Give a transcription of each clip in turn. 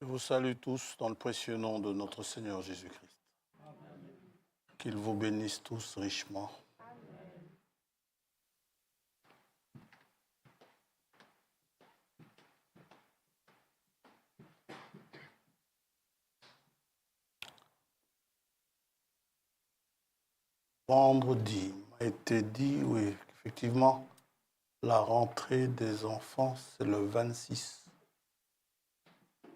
Je vous salue tous dans le précieux nom de notre Seigneur Jésus-Christ. Qu'il vous bénisse tous richement. Vendredi, il m'a été dit, oui, effectivement, la rentrée des enfants, c'est le 26.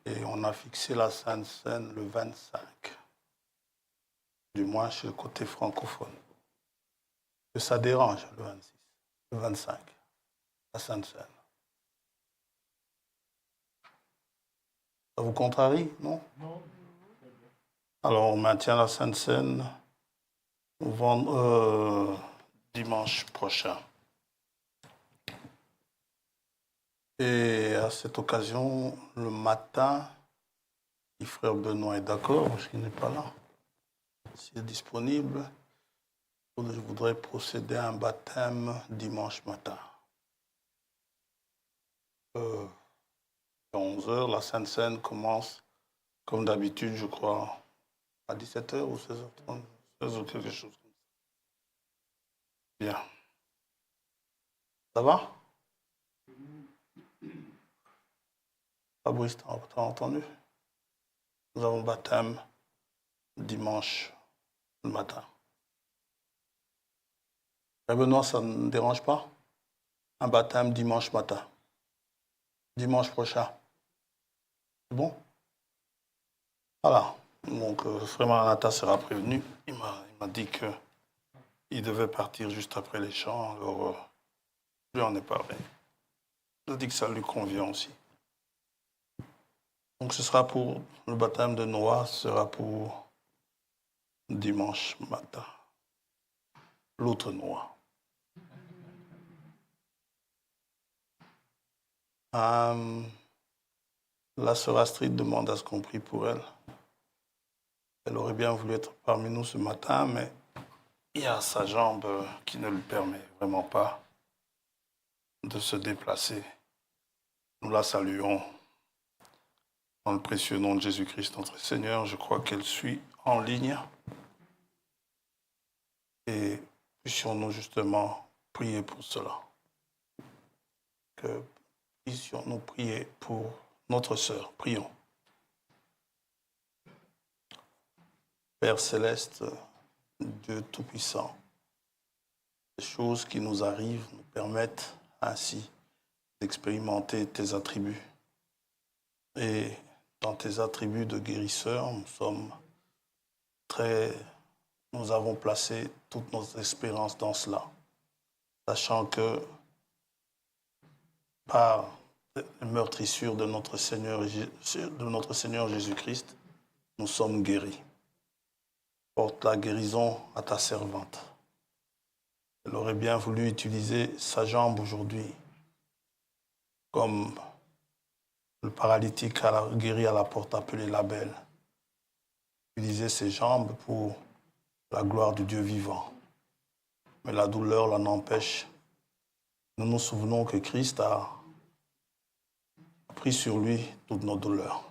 Et on a fixé la Sainte Seine le 25. Du moins chez le côté francophone. Que ça dérange, le 26, le 25, la Sainte Seine. Ça vous contrarie, non? Non. Alors, on maintient la Sainte Seine dimanche prochain. Et à cette occasion, le matin, si frère Benoît est d'accord, parce qu'il n'est pas là, s'il est disponible, je voudrais procéder à un baptême dimanche matin. À 11h, la Sainte Seine commence, comme d'habitude, je crois, à 17h ou 16h30, 16h ou quelque chose comme ça. Bien. Ça va? Fabrice, t'as entendu? Nous avons baptême dimanche le matin. Frère Benoît, ça ne dérange pas? Un baptême dimanche matin. Dimanche prochain. C'est bon? Voilà. Donc, frère Maranatha sera prévenu. Il m'a dit qu'il devait partir juste après les chants. Alors, lui en est parlé. Il a dit que ça lui convient aussi. Donc, ce sera pour le baptême de Noah, ce sera pour dimanche matin. L'autre Noah. La sœur Astrid demande à ce qu'on prie pour elle. Elle aurait bien voulu être parmi nous ce matin, mais il y a sa jambe qui ne lui permet vraiment pas de se déplacer. Nous la saluons dans le précieux nom de Jésus-Christ, notre Seigneur. Je crois qu'elle suit en ligne. Et puissions-nous justement prier pour cela. Que puissions-nous prier pour notre sœur. Prions. Père céleste, Dieu Tout-Puissant, les choses qui nous arrivent nous permettent ainsi d'expérimenter tes attributs. Et dans tes attributs de guérisseur, nous avons placé toutes nos espérances dans cela, sachant que par les meurtrissures de notre Seigneur Jésus-Christ, nous sommes guéris. Porte la guérison à ta servante. Elle aurait bien voulu utiliser sa jambe aujourd'hui, comme le paralytique guéri à la porte appelée la Belle. Utiliser ses jambes pour la gloire du Dieu vivant. Mais la douleur l'en empêche. Nous nous souvenons que Christ a pris sur lui toutes nos douleurs.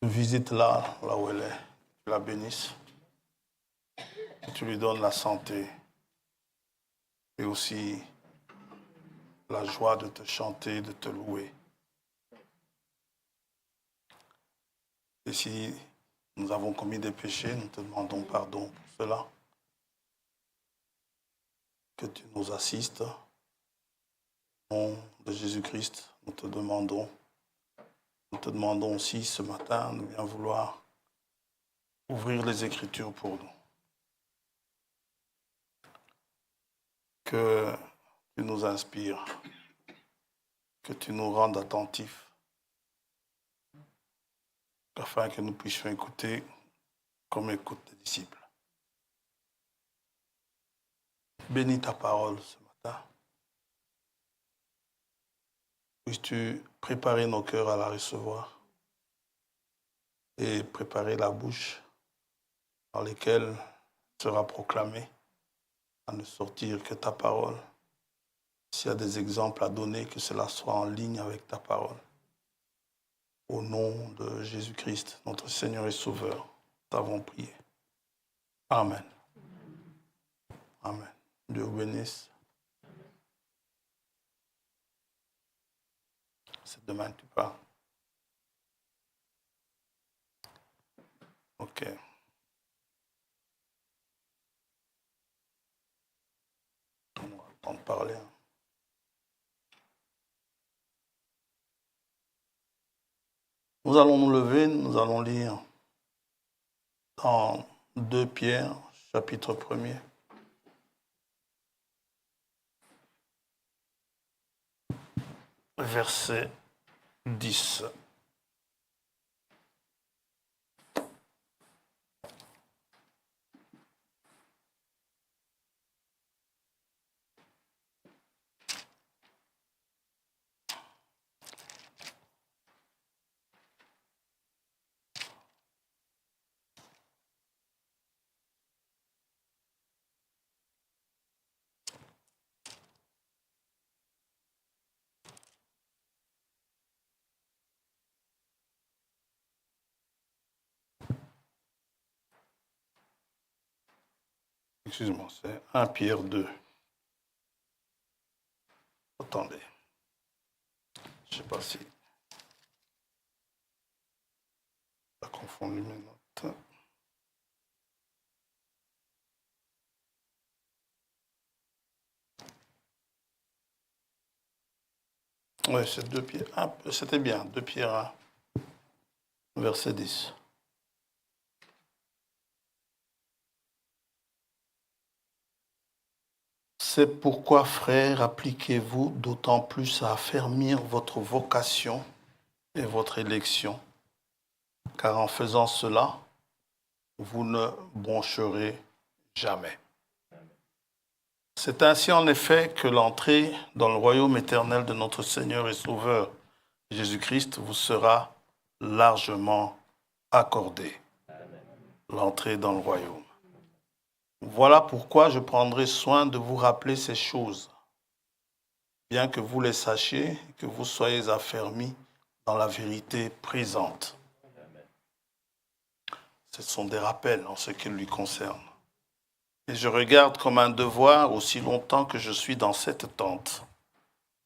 Visite-la là où elle est, tu la bénisses, et tu lui donnes la santé et aussi la joie de te chanter, de te louer. Et si nous avons commis des péchés, nous te demandons pardon pour cela. Que tu nous assistes. Au nom de Jésus-Christ, nous te demandons aussi ce matin de bien vouloir ouvrir les Écritures pour nous. Que tu nous inspires, que tu nous rendes attentifs, afin que nous puissions écouter comme écoutent les disciples. Bénis ta parole ce matin. Puisses-tu préparer nos cœurs à la recevoir et préparer la bouche dans laquelle sera proclamée à ne sortir que ta parole. S'il y a des exemples à donner, que cela soit en ligne avec ta parole. Au nom de Jésus-Christ, notre Seigneur et Sauveur, nous avons prié. Amen. Amen. Dieu vous bénisse. C'est demain que tu pars. Ok. On va attendre de parler. Nous allons nous lever, nous allons lire dans 2 Pierre, chapitre 1er. Verset 10. Excuse-moi, c'est 1 Pierre 2. Attendez. Je ne sais pas si ça confondu mes notes. Oui, c'est 2 Pierre. C'était bien, 2 Pierre 1, verset 10. C'est pourquoi, frères, appliquez-vous d'autant plus à affermir votre vocation et votre élection, car en faisant cela, vous ne broncherez jamais. C'est ainsi en effet que l'entrée dans le royaume éternel de notre Seigneur et Sauveur Jésus-Christ vous sera largement accordée. L'entrée dans le royaume. Voilà pourquoi je prendrai soin de vous rappeler ces choses, bien que vous les sachiez, que vous soyez affermis dans la vérité présente. Ce sont des rappels en ce qui lui concerne. Et je regarde comme un devoir, aussi longtemps que je suis dans cette tente,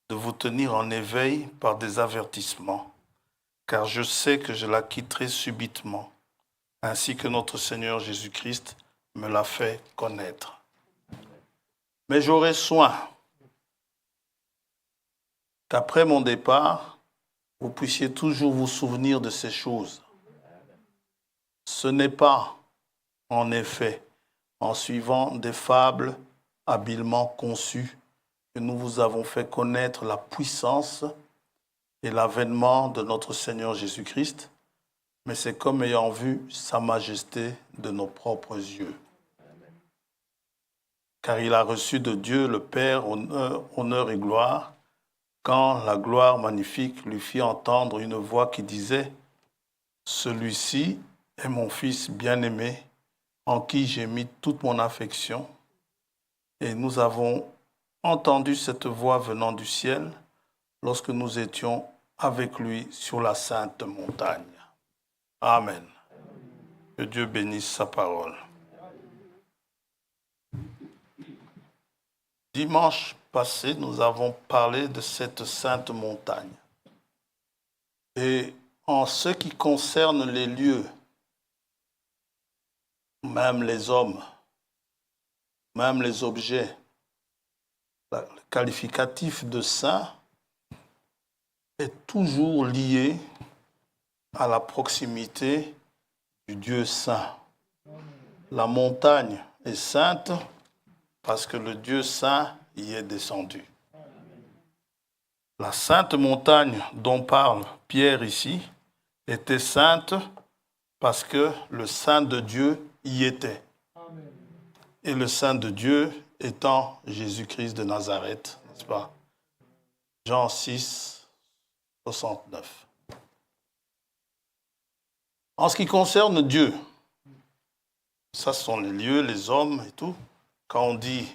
de vous tenir en éveil par des avertissements, car je sais que je la quitterai subitement, ainsi que notre Seigneur Jésus-Christ me l'a fait connaître. Mais j'aurai soin qu'après mon départ, vous puissiez toujours vous souvenir de ces choses. Ce n'est pas, en effet, en suivant des fables habilement conçues que nous vous avons fait connaître la puissance et l'avènement de notre Seigneur Jésus-Christ, mais c'est comme ayant vu sa majesté de nos propres yeux. Car il a reçu de Dieu le Père honneur et gloire, quand la gloire magnifique lui fit entendre une voix qui disait « Celui-ci est mon Fils bien-aimé, en qui j'ai mis toute mon affection. » Et nous avons entendu cette voix venant du ciel lorsque nous étions avec lui sur la sainte montagne. Amen. Que Dieu bénisse sa parole. Dimanche passé, nous avons parlé de cette sainte montagne. Et en ce qui concerne les lieux, même les hommes, même les objets, le qualificatif de saint est toujours lié à la proximité du Dieu saint. La montagne est sainte parce que le Dieu saint y est descendu. La sainte montagne dont parle Pierre ici était sainte parce que le Saint de Dieu y était. Et le Saint de Dieu étant Jésus-Christ de Nazareth, n'est-ce pas? Jean 6, 69. En ce qui concerne Dieu, ça ce sont les lieux, les hommes et tout. Quand on dit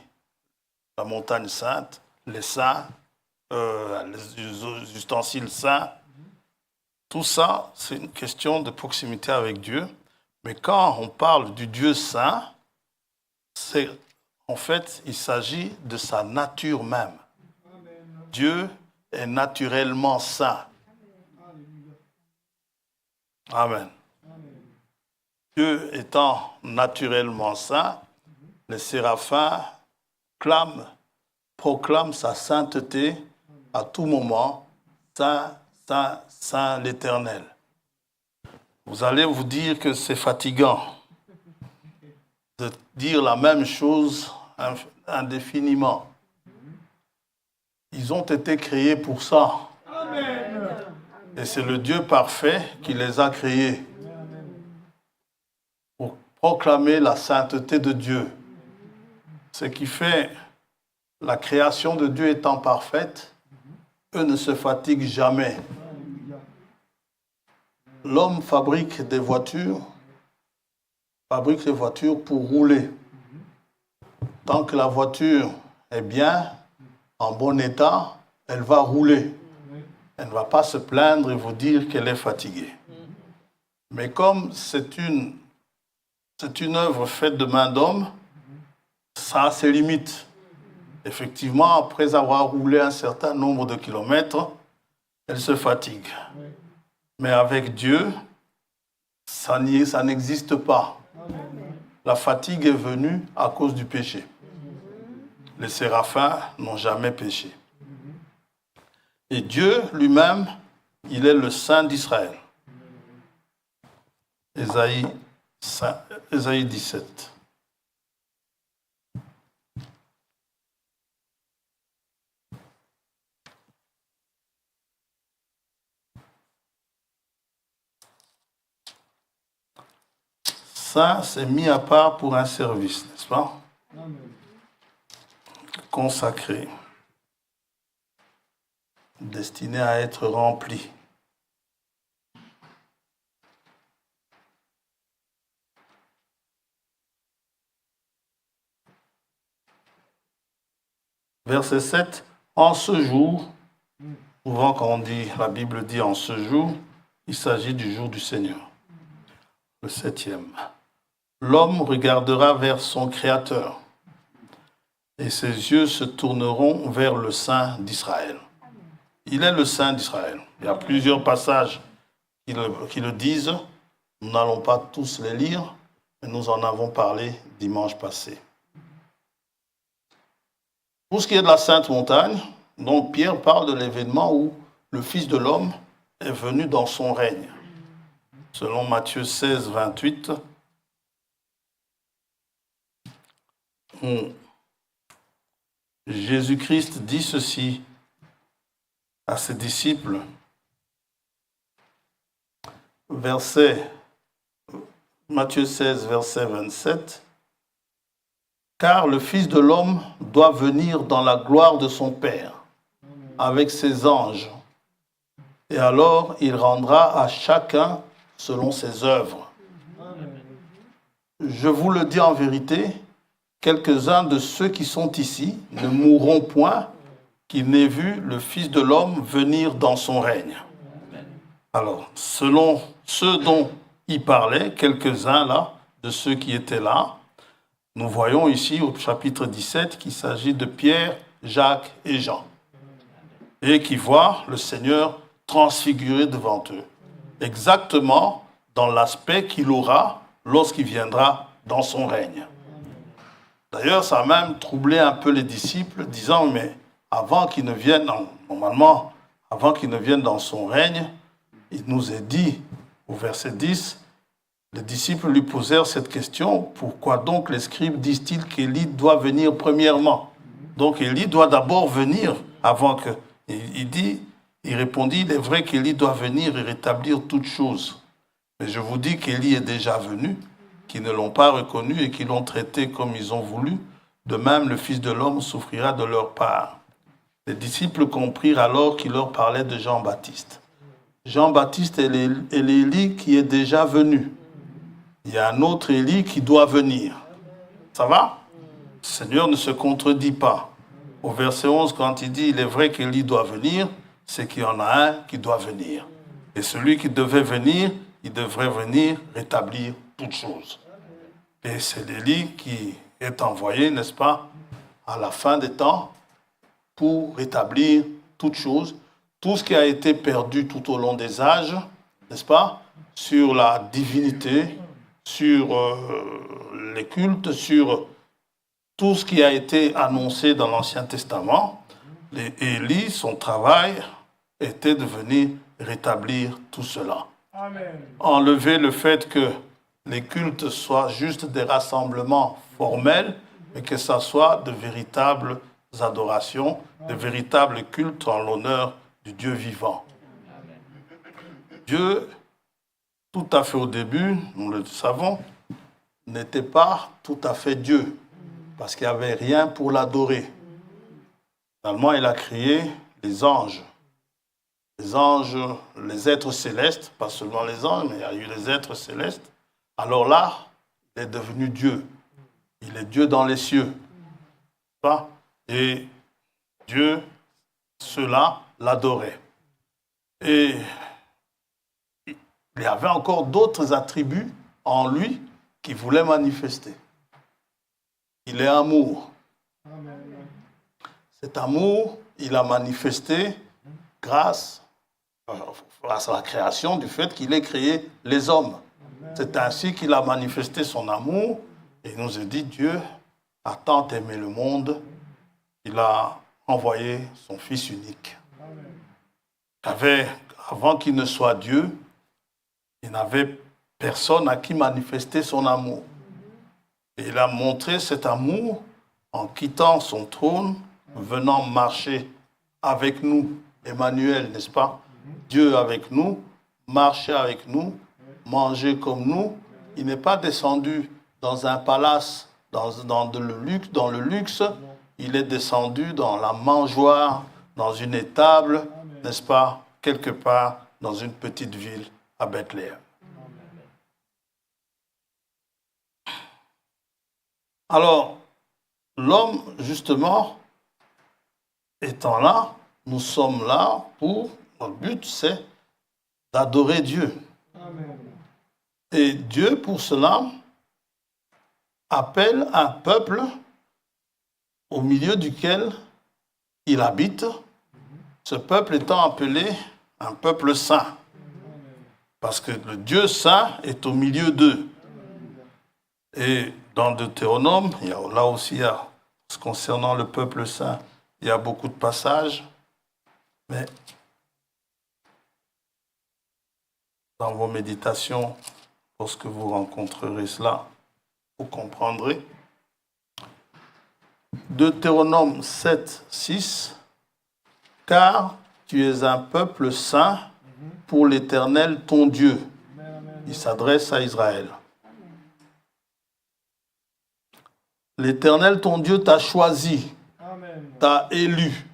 la montagne sainte, les saints, les ustensiles saints, Tout ça, c'est une question de proximité avec Dieu. Mais quand on parle du Dieu saint, en fait, il s'agit de sa nature même. Dieu est naturellement saint. Amen. Dieu étant naturellement saint, les séraphins proclament sa sainteté à tout moment. Saint, saint, saint l'Éternel. Vous allez vous dire que c'est fatigant de dire la même chose indéfiniment. Ils ont été créés pour ça. Amen. Et c'est le Dieu parfait qui les a créés pour proclamer la sainteté de Dieu. Ce qui fait la création de Dieu étant parfaite, eux ne se fatiguent jamais. L'homme fabrique les voitures pour rouler. Tant que la voiture est bien, en bon état, elle va rouler. Elle ne va pas se plaindre et vous dire qu'elle est fatiguée. Mais comme c'est une œuvre faite de main d'homme, ça a ses limites. Effectivement, après avoir roulé un certain nombre de kilomètres, elle se fatigue. Mais avec Dieu, ça n'existe pas. La fatigue est venue à cause du péché. Les séraphins n'ont jamais péché. Et Dieu lui-même, il est le Saint d'Israël. Ésaïe 17. Ça, c'est mis à part pour un service, n'est-ce pas? Consacré, destiné à être rempli. Verset 7, en ce jour, souvent quand la Bible dit en ce jour, il s'agit du jour du Seigneur, le 7e. L'homme regardera vers son Créateur et ses yeux se tourneront vers le Saint d'Israël. Il est le Saint d'Israël. Il y a plusieurs passages qui le disent. Nous n'allons pas tous les lire, mais nous en avons parlé dimanche passé. Pour ce qui est de la Sainte Montagne, donc Pierre parle de l'événement où le Fils de l'homme est venu dans son règne. Selon Matthieu 16, 28, Jésus-Christ dit ceci à ses disciples. Matthieu 16, verset 27. Car le Fils de l'homme doit venir dans la gloire de son Père, avec ses anges. Et alors il rendra à chacun selon ses œuvres. Je vous le dis en vérité, quelques-uns de ceux qui sont ici ne mourront point qu'ils n'aient vu le Fils de l'homme venir dans son règne. Alors, selon ceux dont il parlait, quelques-uns là, de ceux qui étaient là, nous voyons ici au chapitre 17 qu'il s'agit de Pierre, Jacques et Jean, et qui voient le Seigneur transfiguré devant eux, exactement dans l'aspect qu'il aura lorsqu'il viendra dans son règne. D'ailleurs, ça a même troublé un peu les disciples, disant, mais avant qu'il ne vienne, normalement, avant qu'il ne vienne dans son règne, il nous est dit, au verset 10, les disciples lui posèrent cette question, pourquoi donc les scribes disent-ils qu'Élie doit venir premièrement? Donc Élie doit d'abord venir avant que... Il répondit, il est vrai qu'Élie doit venir et rétablir toutes choses. Mais je vous dis qu'Élie est déjà venu, qu'ils ne l'ont pas reconnu et qu'ils l'ont traité comme ils ont voulu. De même, le Fils de l'homme souffrira de leur part. Les disciples comprirent alors qu'il leur parlait de Jean-Baptiste. Jean-Baptiste est l'Élie qui est déjà venu. Il y a un autre Élie qui doit venir. Ça va? Le Seigneur ne se contredit pas. Au verset 11, quand il dit « il est vrai qu'Élie doit venir », c'est qu'il y en a un qui doit venir. Et celui qui devait venir, il devrait venir rétablir toutes choses. Et c'est Élie qui est envoyé, n'est-ce pas, à la fin des temps, pour rétablir toutes choses, tout ce qui a été perdu tout au long des âges, n'est-ce pas, sur la divinité, sur les cultes, sur tout ce qui a été annoncé dans l'Ancien Testament. Élie, son travail était de venir rétablir tout cela. Amen. Enlever le fait que les cultes soient juste des rassemblements formels, mais que ça soit de véritables adorations, de véritables cultes en l'honneur du Dieu vivant. Dieu, tout à fait au début, nous le savons, n'était pas tout à fait Dieu, parce qu'il n'y avait rien pour l'adorer. Finalement, il a créé les anges. Les anges, les êtres célestes, pas seulement les anges, mais il y a eu les êtres célestes. Alors là, il est devenu Dieu. Il est Dieu dans les cieux. Et Dieu, ceux-là, l'adoraient. Et il y avait encore d'autres attributs en lui qu'il voulait manifester. Il est amour. Cet amour, il a manifesté grâce à la création du fait qu'il ait créé les hommes. C'est ainsi qu'il a manifesté son amour. Et il nous a dit, Dieu a tant aimé le monde, il a envoyé son Fils unique. Avant qu'il ne soit Dieu, il n'avait personne à qui manifester son amour. Et il a montré cet amour en quittant son trône, venant marcher avec nous, Emmanuel, n'est-ce pas? Dieu avec nous, marcher avec nous, manger comme nous. Il n'est pas descendu dans un palace, dans le luxe. Il est descendu dans la mangeoire, dans une étable, n'est-ce pas, quelque part dans une petite ville à Bethléem. Alors, l'homme, justement, étant là, nous sommes là pour, notre but, c'est d'adorer Dieu. Amen. Et Dieu, pour cela, appelle un peuple au milieu duquel il habite, ce peuple étant appelé un peuple saint. Parce que le Dieu saint est au milieu d'eux. Et dans Deutéronome, là aussi, concernant le peuple saint, il y a beaucoup de passages, mais dans vos méditations, lorsque vous rencontrerez cela, vous comprendrez. Deutéronome 7, 6, « Car tu es un peuple saint pour l'Éternel ton Dieu. » Il s'adresse à Israël. L'Éternel ton Dieu t'a choisi, t'a élu.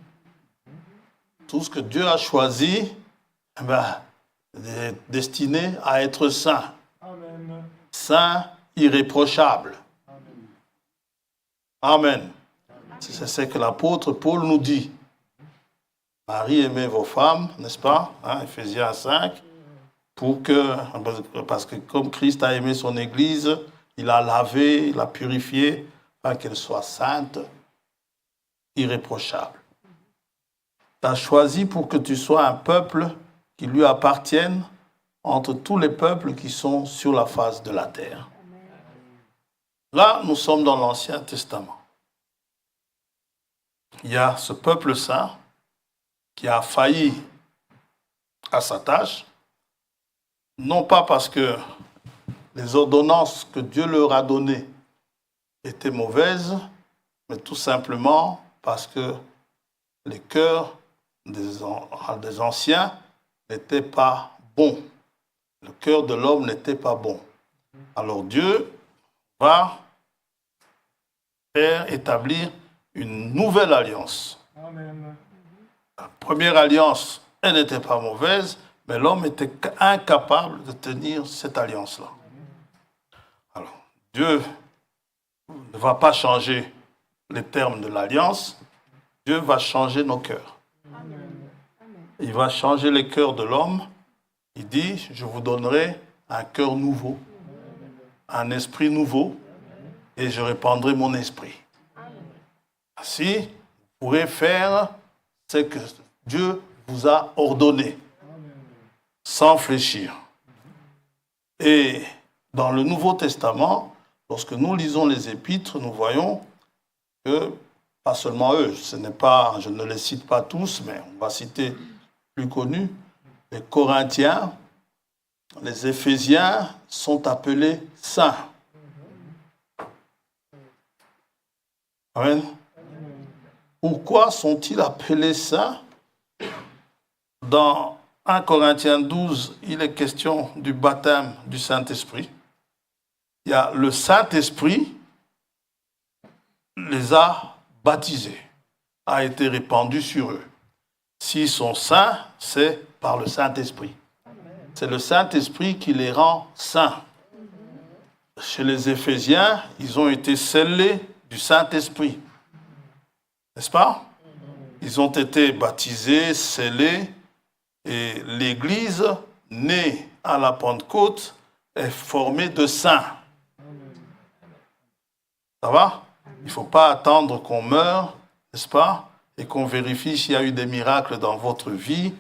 Tout ce que Dieu a choisi, est destiné à être saint. Amen. Saint, irréprochable. Amen. C'est ce que l'apôtre Paul nous dit. Marie, aimez vos femmes, n'est-ce pas? Éphésiens 5. Parce que comme Christ a aimé son Église, il a lavé, il a purifié, afin qu'elle soit sainte, irréprochable. Tu as choisi pour que tu sois un peuple qui lui appartienne entre tous les peuples qui sont sur la face de la terre. Là, nous sommes dans l'Ancien Testament. Il y a ce peuple saint qui a failli à sa tâche, non pas parce que les ordonnances que Dieu leur a données étaient mauvaises, mais tout simplement parce que les cœurs des anciens n'étaient pas bons. Le cœur de l'homme n'était pas bon. Alors Dieu va faire établir une nouvelle alliance. Amen. La première alliance, elle n'était pas mauvaise, mais l'homme était incapable de tenir cette alliance-là. Alors, Dieu ne va pas changer les termes de l'alliance, Dieu va changer nos cœurs. Amen. Il va changer les cœurs de l'homme Il dit, je vous donnerai un cœur nouveau, un esprit nouveau, et je répandrai mon esprit. Ainsi, vous pourrez faire ce que Dieu vous a ordonné, sans fléchir. Et dans le Nouveau Testament, lorsque nous lisons les épîtres, nous voyons que, pas seulement eux, je ne les cite pas tous, mais on va citer plus connus, les Corinthiens, les Éphésiens sont appelés saints. Amen. Pourquoi sont-ils appelés saints? Dans 1 Corinthiens 12, il est question du baptême du Saint-Esprit. Il y a le Saint-Esprit les a baptisés, a été répandu sur eux. S'ils sont saints, c'est par le Saint-Esprit. C'est le Saint-Esprit qui les rend saints. Chez les Éphésiens, ils ont été scellés du Saint-Esprit. N'est-ce pas? Ils ont été baptisés, scellés, et l'Église, née à la Pentecôte, est formée de saints. Ça va? Il ne faut pas attendre qu'on meure, n'est-ce pas? Et qu'on vérifie s'il y a eu des miracles dans votre vie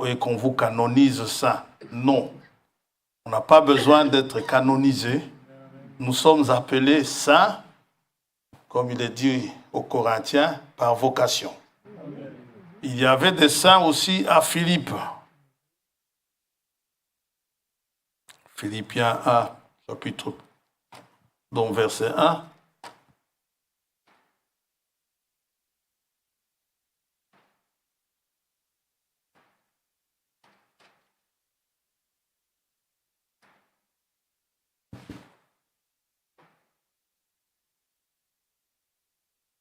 et qu'on vous canonise saint. Non. On n'a pas besoin d'être canonisé. Nous sommes appelés saints, comme il est dit aux Corinthiens, par vocation. Il y avait des saints aussi à Philippe. Philippiens 1, chapitre, donc verset 1.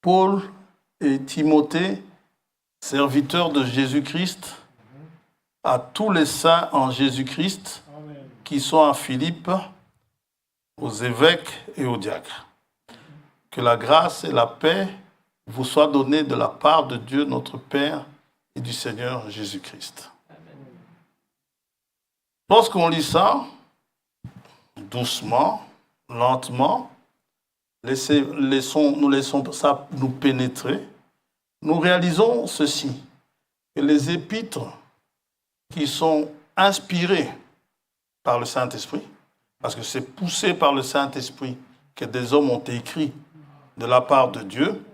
Paul et Timothée, serviteurs de Jésus-Christ, à tous les saints en Jésus-Christ qui sont à Philippe, aux évêques et aux diacres. Que la grâce et la paix vous soient données de la part de Dieu notre Père et du Seigneur Jésus-Christ. Lorsqu'on lit ça, doucement, lentement, nous laissons ça nous pénétrer, nous réalisons ceci, que les épîtres qui sont inspirés par le Saint-Esprit, parce que c'est poussé par le Saint-Esprit que des hommes ont écrit de la part de Dieu,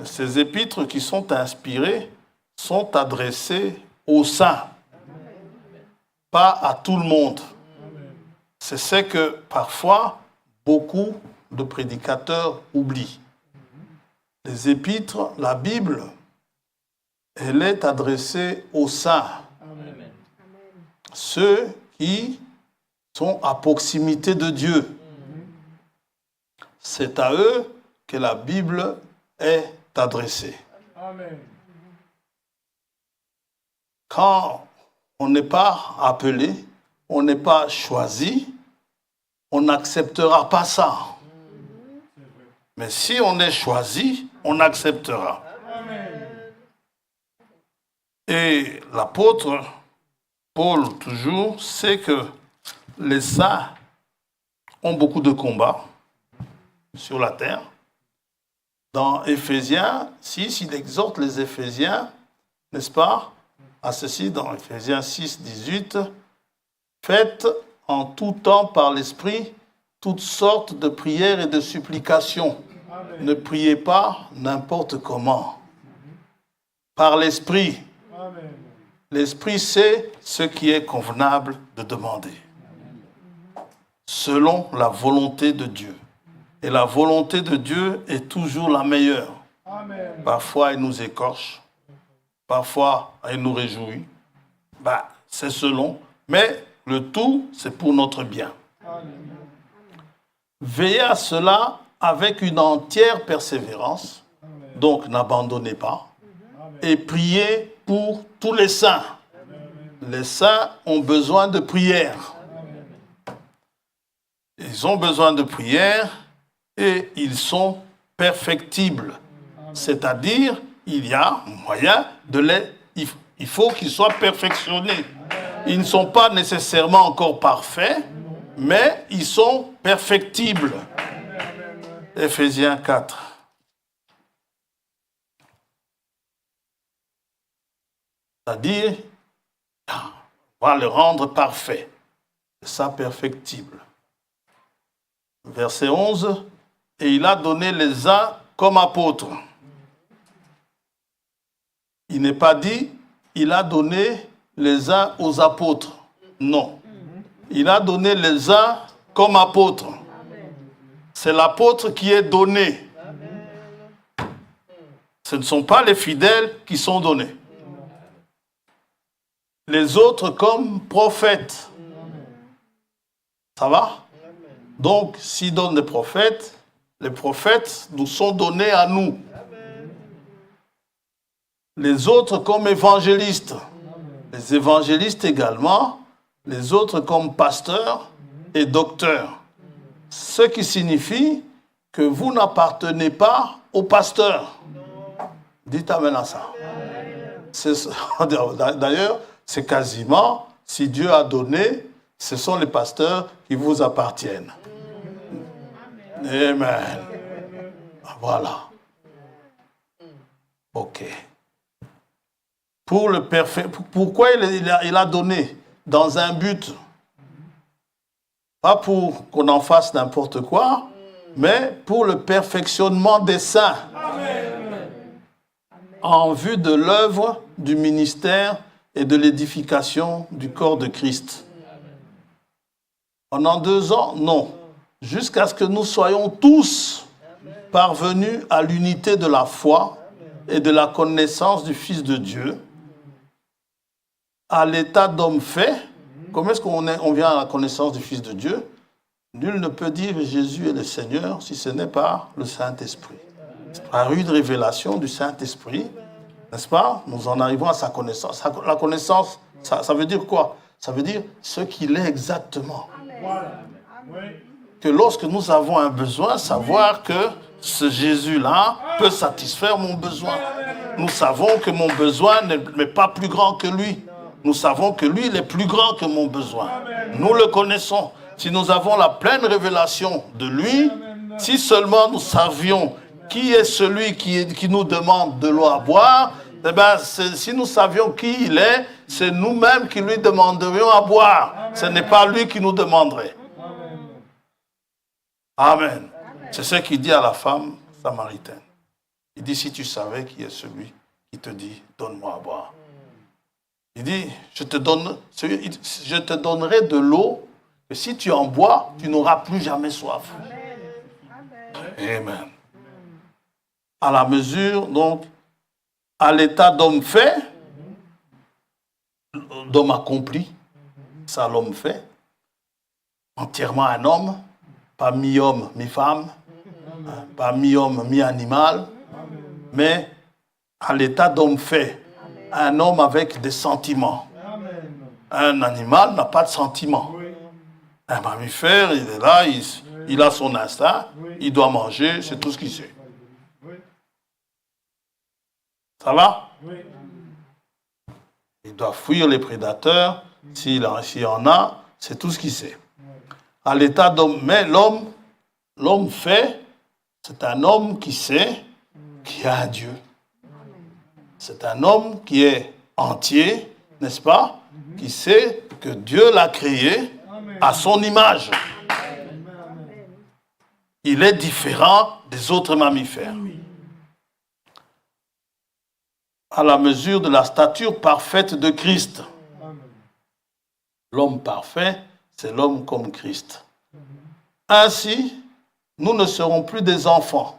ces épîtres qui sont inspirés sont adressés aux saints, pas à tout le monde. C'est ce que parfois beaucoup de prédicateurs oublient. Les épîtres, la Bible, elle est adressée aux saints. Amen. Ceux qui sont à proximité de Dieu. C'est à eux que la Bible est adressée. Amen. Quand on n'est pas appelé, on n'est pas choisi, on n'acceptera pas ça. Mais si on est choisi, on acceptera. Amen. Et l'apôtre Paul, toujours, sait que les saints ont beaucoup de combats sur la terre. Dans Éphésiens 6, il exhorte les Éphésiens, n'est-ce pas, à ceci, dans Éphésiens 6, 18, « Faites en tout temps par l'Esprit toutes sortes de prières et de supplications. Amen. Ne priez pas n'importe comment. Par l'Esprit. Amen. L'Esprit sait ce qui est convenable de demander. Selon la volonté de Dieu. Et la volonté de Dieu est toujours la meilleure. Amen. Parfois, elle nous écorche. Parfois, elle nous réjouit. C'est selon. Mais le tout, c'est pour notre bien. Amen. Veillez à cela avec une entière persévérance. Amen. Donc, n'abandonnez pas. Amen. Et priez pour tous les saints. Amen. Les saints ont besoin de prière. Amen. Ils ont besoin de prière et ils sont perfectibles. Amen. C'est-à-dire, il y a moyen de les... Il faut qu'ils soient perfectionnés. Amen. Ils ne sont pas nécessairement encore parfaits, mais ils sont perfectibles. Éphésiens 4. C'est-à-dire, on va le rendre parfait. C'est ça, perfectible. Verset 11. Et il a donné les uns comme apôtres. Il n'est pas dit, il a donné les uns aux apôtres. Non. Il a donné les uns comme apôtres. C'est l'apôtre qui est donné. Ce ne sont pas les fidèles qui sont donnés. Les autres comme prophètes. Ça va? Donc, s'il donne des prophètes, les prophètes nous sont donnés à nous. Les autres comme évangélistes. Les évangélistes également. Les autres comme pasteurs et docteurs. Ce qui signifie que vous n'appartenez pas au pasteur. Dites amen à ça. D'ailleurs, c'est quasiment, si Dieu a donné, ce sont les pasteurs qui vous appartiennent. Amen. Voilà. Ok. Pourquoi il a donné? Dans un but. Pas pour qu'on en fasse n'importe quoi, mais pour le perfectionnement des saints. Amen. En vue de l'œuvre du ministère et de l'édification du corps de Christ. Pendant 2 ans, non. Jusqu'à ce que nous soyons tous parvenus à l'unité de la foi et de la connaissance du Fils de Dieu, à l'état d'homme fait. Comment est-ce qu'on vient à la connaissance du Fils de Dieu? Nul ne peut dire Jésus est le Seigneur si ce n'est par le Saint-Esprit. C'est par une révélation du Saint-Esprit, n'est-ce pas? Nous en arrivons à sa connaissance. La connaissance, ça veut dire quoi? Ça veut dire ce qu'il est exactement. Que lorsque nous avons un besoin, savoir que ce Jésus-là peut satisfaire mon besoin. Nous savons que mon besoin n'est pas plus grand que lui. Nous savons que lui, il est plus grand que mon besoin. Nous le connaissons. Si nous avons la pleine révélation de lui, si seulement nous savions qui est celui qui nous demande de l'eau à boire, eh bien, si nous savions qui il est, c'est nous-mêmes qui lui demanderions à boire. Ce n'est pas lui qui nous demanderait. Amen. C'est ce qu'il dit à la femme samaritaine. Il dit, si tu savais qui est celui qui te dit, donne-moi à boire. Il dit, je te donnerai de l'eau, et si tu en bois, tu n'auras plus jamais soif. Amen. À la mesure, donc, à l'état d'homme fait, d'homme accompli, ça l'homme fait, entièrement un homme, pas mi-homme, mi-femme, pas mi-homme, mi-animal, mais à l'état d'homme fait. Un homme avec des sentiments. Un animal n'a pas de sentiments. Un mammifère, il est là, il a son instinct, il doit manger, c'est tout ce qu'il sait. Ça va? Il doit fuir les prédateurs, s'il y en a, c'est tout ce qu'il sait. À l'état d'homme, mais l'homme fait, c'est un homme qui sait qu'il y a un Dieu. C'est un homme qui est entier, n'est-ce pas? Qui sait que Dieu l'a créé à son image. Il est différent des autres mammifères. À la mesure de la stature parfaite de Christ. L'homme parfait, c'est l'homme comme Christ. Ainsi, nous ne serons plus des enfants.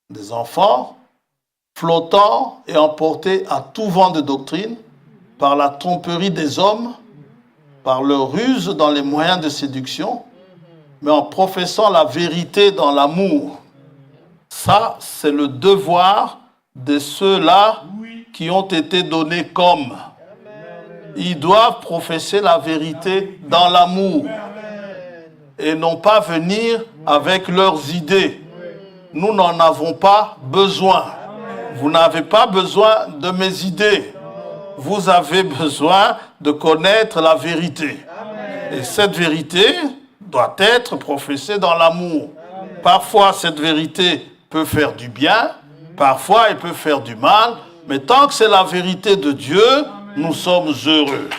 Des enfants flottant et emportés à tout vent de doctrine par la tromperie des hommes, par leur ruse dans les moyens de séduction, mais en professant la vérité dans l'amour. Ça, c'est le devoir de ceux-là qui ont été donnés comme. Ils doivent professer la vérité dans l'amour et non pas venir avec leurs idées. Nous n'en avons pas besoin. Vous n'avez pas besoin de mes idées. vous avez besoin de connaître la vérité. Et cette vérité doit être professée dans l'amour. Parfois, cette vérité peut faire du bien, parfois, elle peut faire du mal, mais tant que c'est la vérité de Dieu, nous sommes heureux.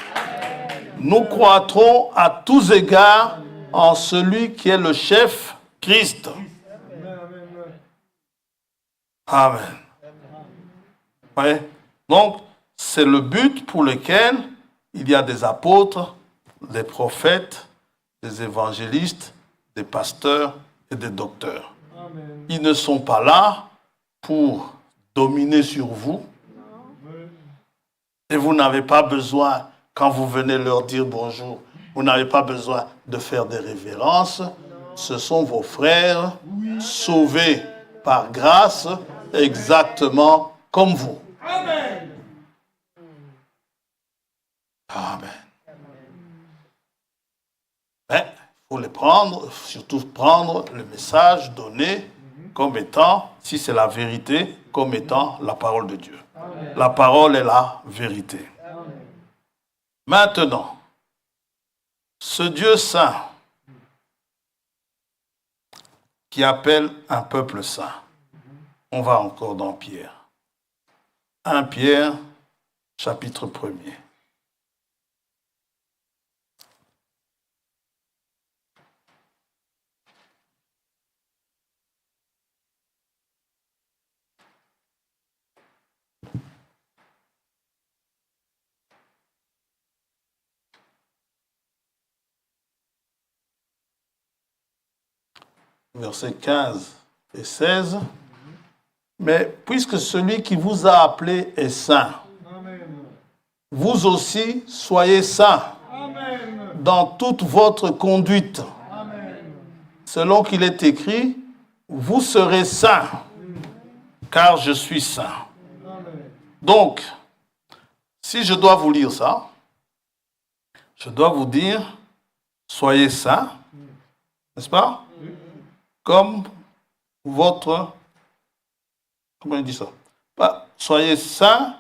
Nous croîtrons à tous égards en celui qui est le chef, Christ. Amen. Ouais. Donc, c'est le but pour lequel il y a des apôtres, des prophètes, des évangélistes, des pasteurs et des docteurs. Amen. Ils ne sont pas là pour dominer sur vous. Et vous n'avez pas besoin, quand vous venez leur dire bonjour, vous n'avez pas besoin de faire des révérences. Ce sont vos frères sauvés par grâce, exactement comme vous. Amen. Amen. Mais il faut les prendre, surtout prendre le message donné comme étant, si c'est la vérité, comme étant la parole de Dieu. Amen. La parole est la vérité. Amen. Maintenant, ce Dieu saint qui appelle un peuple saint, on va encore dans Pierre. 1 Pierre, chapitre 1er. Versets 15 et 16. Mais puisque celui qui vous a appelé est saint, vous aussi soyez saints dans toute votre conduite. Selon qu'il est écrit, vous serez saints, car je suis saint. Donc, si je dois vous lire ça, je dois vous dire, soyez saints, n'est-ce pas? Comme votre... Comment on dit ça? Soyez saints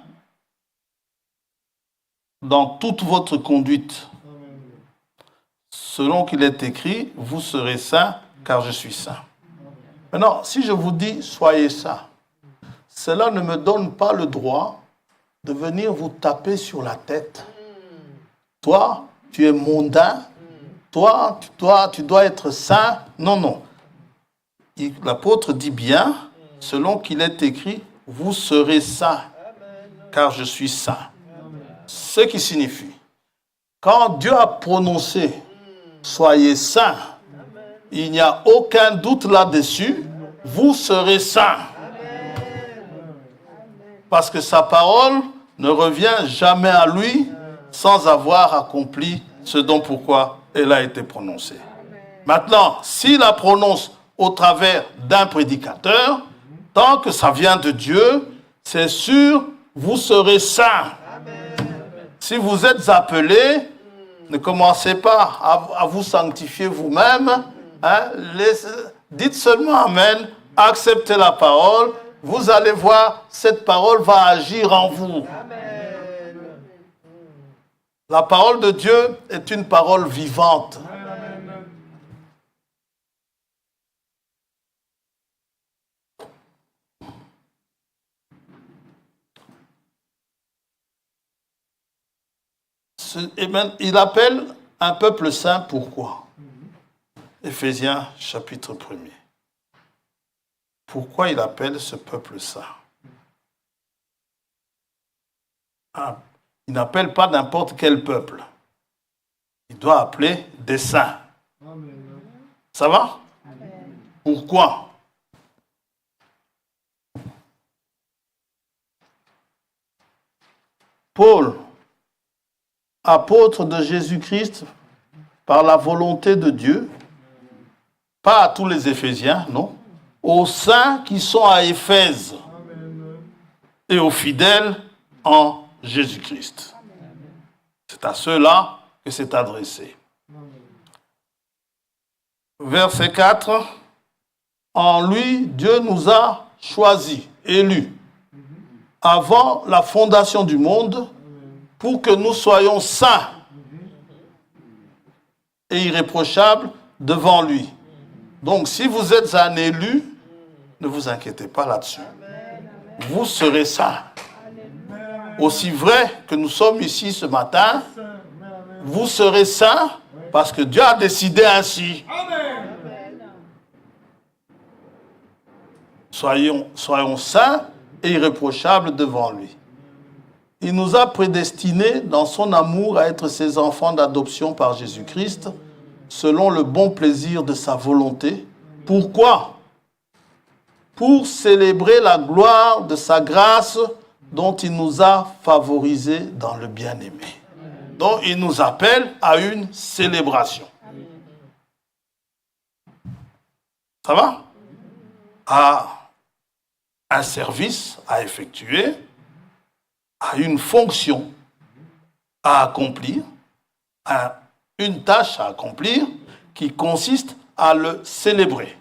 dans toute votre conduite. Selon qu'il est écrit, vous serez saints, car je suis saint. Maintenant, si je vous dis, soyez saints, cela ne me donne pas le droit de venir vous taper sur la tête. Toi, tu es mondain. Toi, tu dois être saint. Non, non. L'apôtre dit bien, selon qu'il est écrit, vous serez saints, car je suis saint. Ce qui signifie, quand Dieu a prononcé, soyez saints, il n'y a aucun doute là-dessus, vous serez saints. Parce que sa parole ne revient jamais à lui sans avoir accompli ce dont pourquoi elle a été prononcée. Maintenant, s'il la prononce au travers d'un prédicateur, tant que ça vient de Dieu, c'est sûr, vous serez saints. Si vous êtes appelés, ne commencez pas à vous sanctifier vous-même. Hein, dites seulement Amen, acceptez la parole. Vous allez voir, cette parole va agir en vous. Amen. La parole de Dieu est une parole vivante. Il appelle un peuple saint, pourquoi? Éphésiens chapitre 1er. Pourquoi il appelle ce peuple saint? Il n'appelle pas n'importe quel peuple. Il doit appeler des saints. Ça va? Pourquoi? Paul, apôtre de Jésus-Christ, par la volonté de Dieu, pas à tous les Éphésiens, non, aux saints qui sont à Éphèse et aux fidèles en Jésus-Christ. C'est à ceux-là que c'est adressé. Verset 4, en lui, Dieu nous a choisis, élus, avant la fondation du monde, pour que nous soyons saints et irréprochables devant lui. Donc, si vous êtes un élu, ne vous inquiétez pas là-dessus. Vous serez saints. Aussi vrai que nous sommes ici ce matin, vous serez saints parce que Dieu a décidé ainsi. Soyons saints et irréprochables devant lui. Il nous a prédestinés dans son amour à être ses enfants d'adoption par Jésus-Christ, selon le bon plaisir de sa volonté. Pourquoi? Pour célébrer la gloire de sa grâce dont il nous a favorisés dans le bien-aimé. Donc il nous appelle à une célébration. Ça va? À un service à effectuer, à une fonction à accomplir, à une tâche à accomplir qui consiste à le célébrer.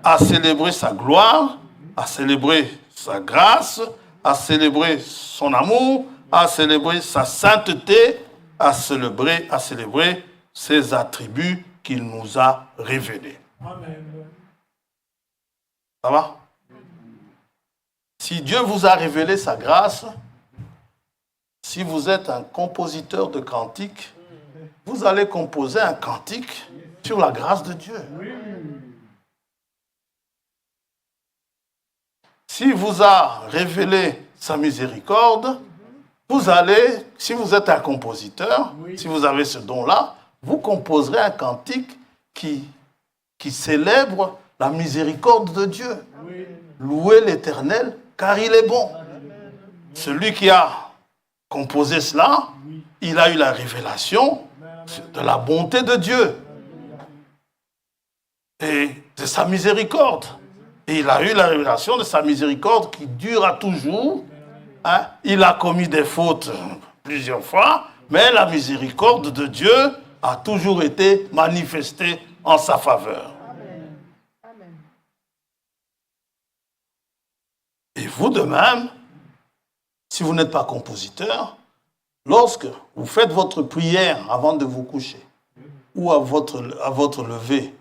À célébrer sa gloire, à célébrer sa grâce, à célébrer son amour, à célébrer sa sainteté, à célébrer ses attributs qu'il nous a révélés. Amen. Ça va? Si Dieu vous a révélé sa grâce, si vous êtes un compositeur de cantiques, vous allez composer un cantique sur la grâce de Dieu. Si vous a révélé sa miséricorde, vous allez, si vous êtes un compositeur, si vous avez ce don-là, vous composerez un cantique qui célèbre la miséricorde de Dieu. Louez l'Éternel, car il est bon. Celui qui a composé cela, il a eu la révélation de la bonté de Dieu et de sa miséricorde. Et il a eu la révélation de sa miséricorde qui dure à toujours. Hein? Il a commis des fautes plusieurs fois, mais la miséricorde de Dieu a toujours été manifestée en sa faveur. Amen. Et vous de même, si vous n'êtes pas compositeur, lorsque vous faites votre prière avant de vous coucher ou à votre lever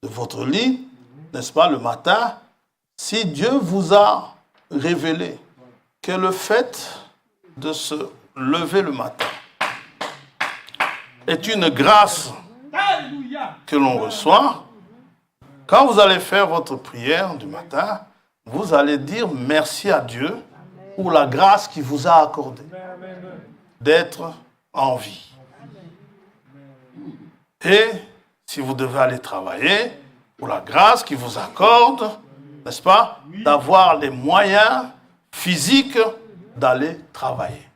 de votre lit, n'est-ce pas, le matin, si Dieu vous a révélé que le fait de se lever le matin est une grâce que l'on reçoit, quand vous allez faire votre prière du matin, vous allez dire merci à Dieu pour la grâce qu'il vous a accordée d'être en vie. Et si vous devez aller travailler, pour la grâce qu'il vous accorde, n'est-ce pas, d'avoir les moyens physiques d'aller travailler.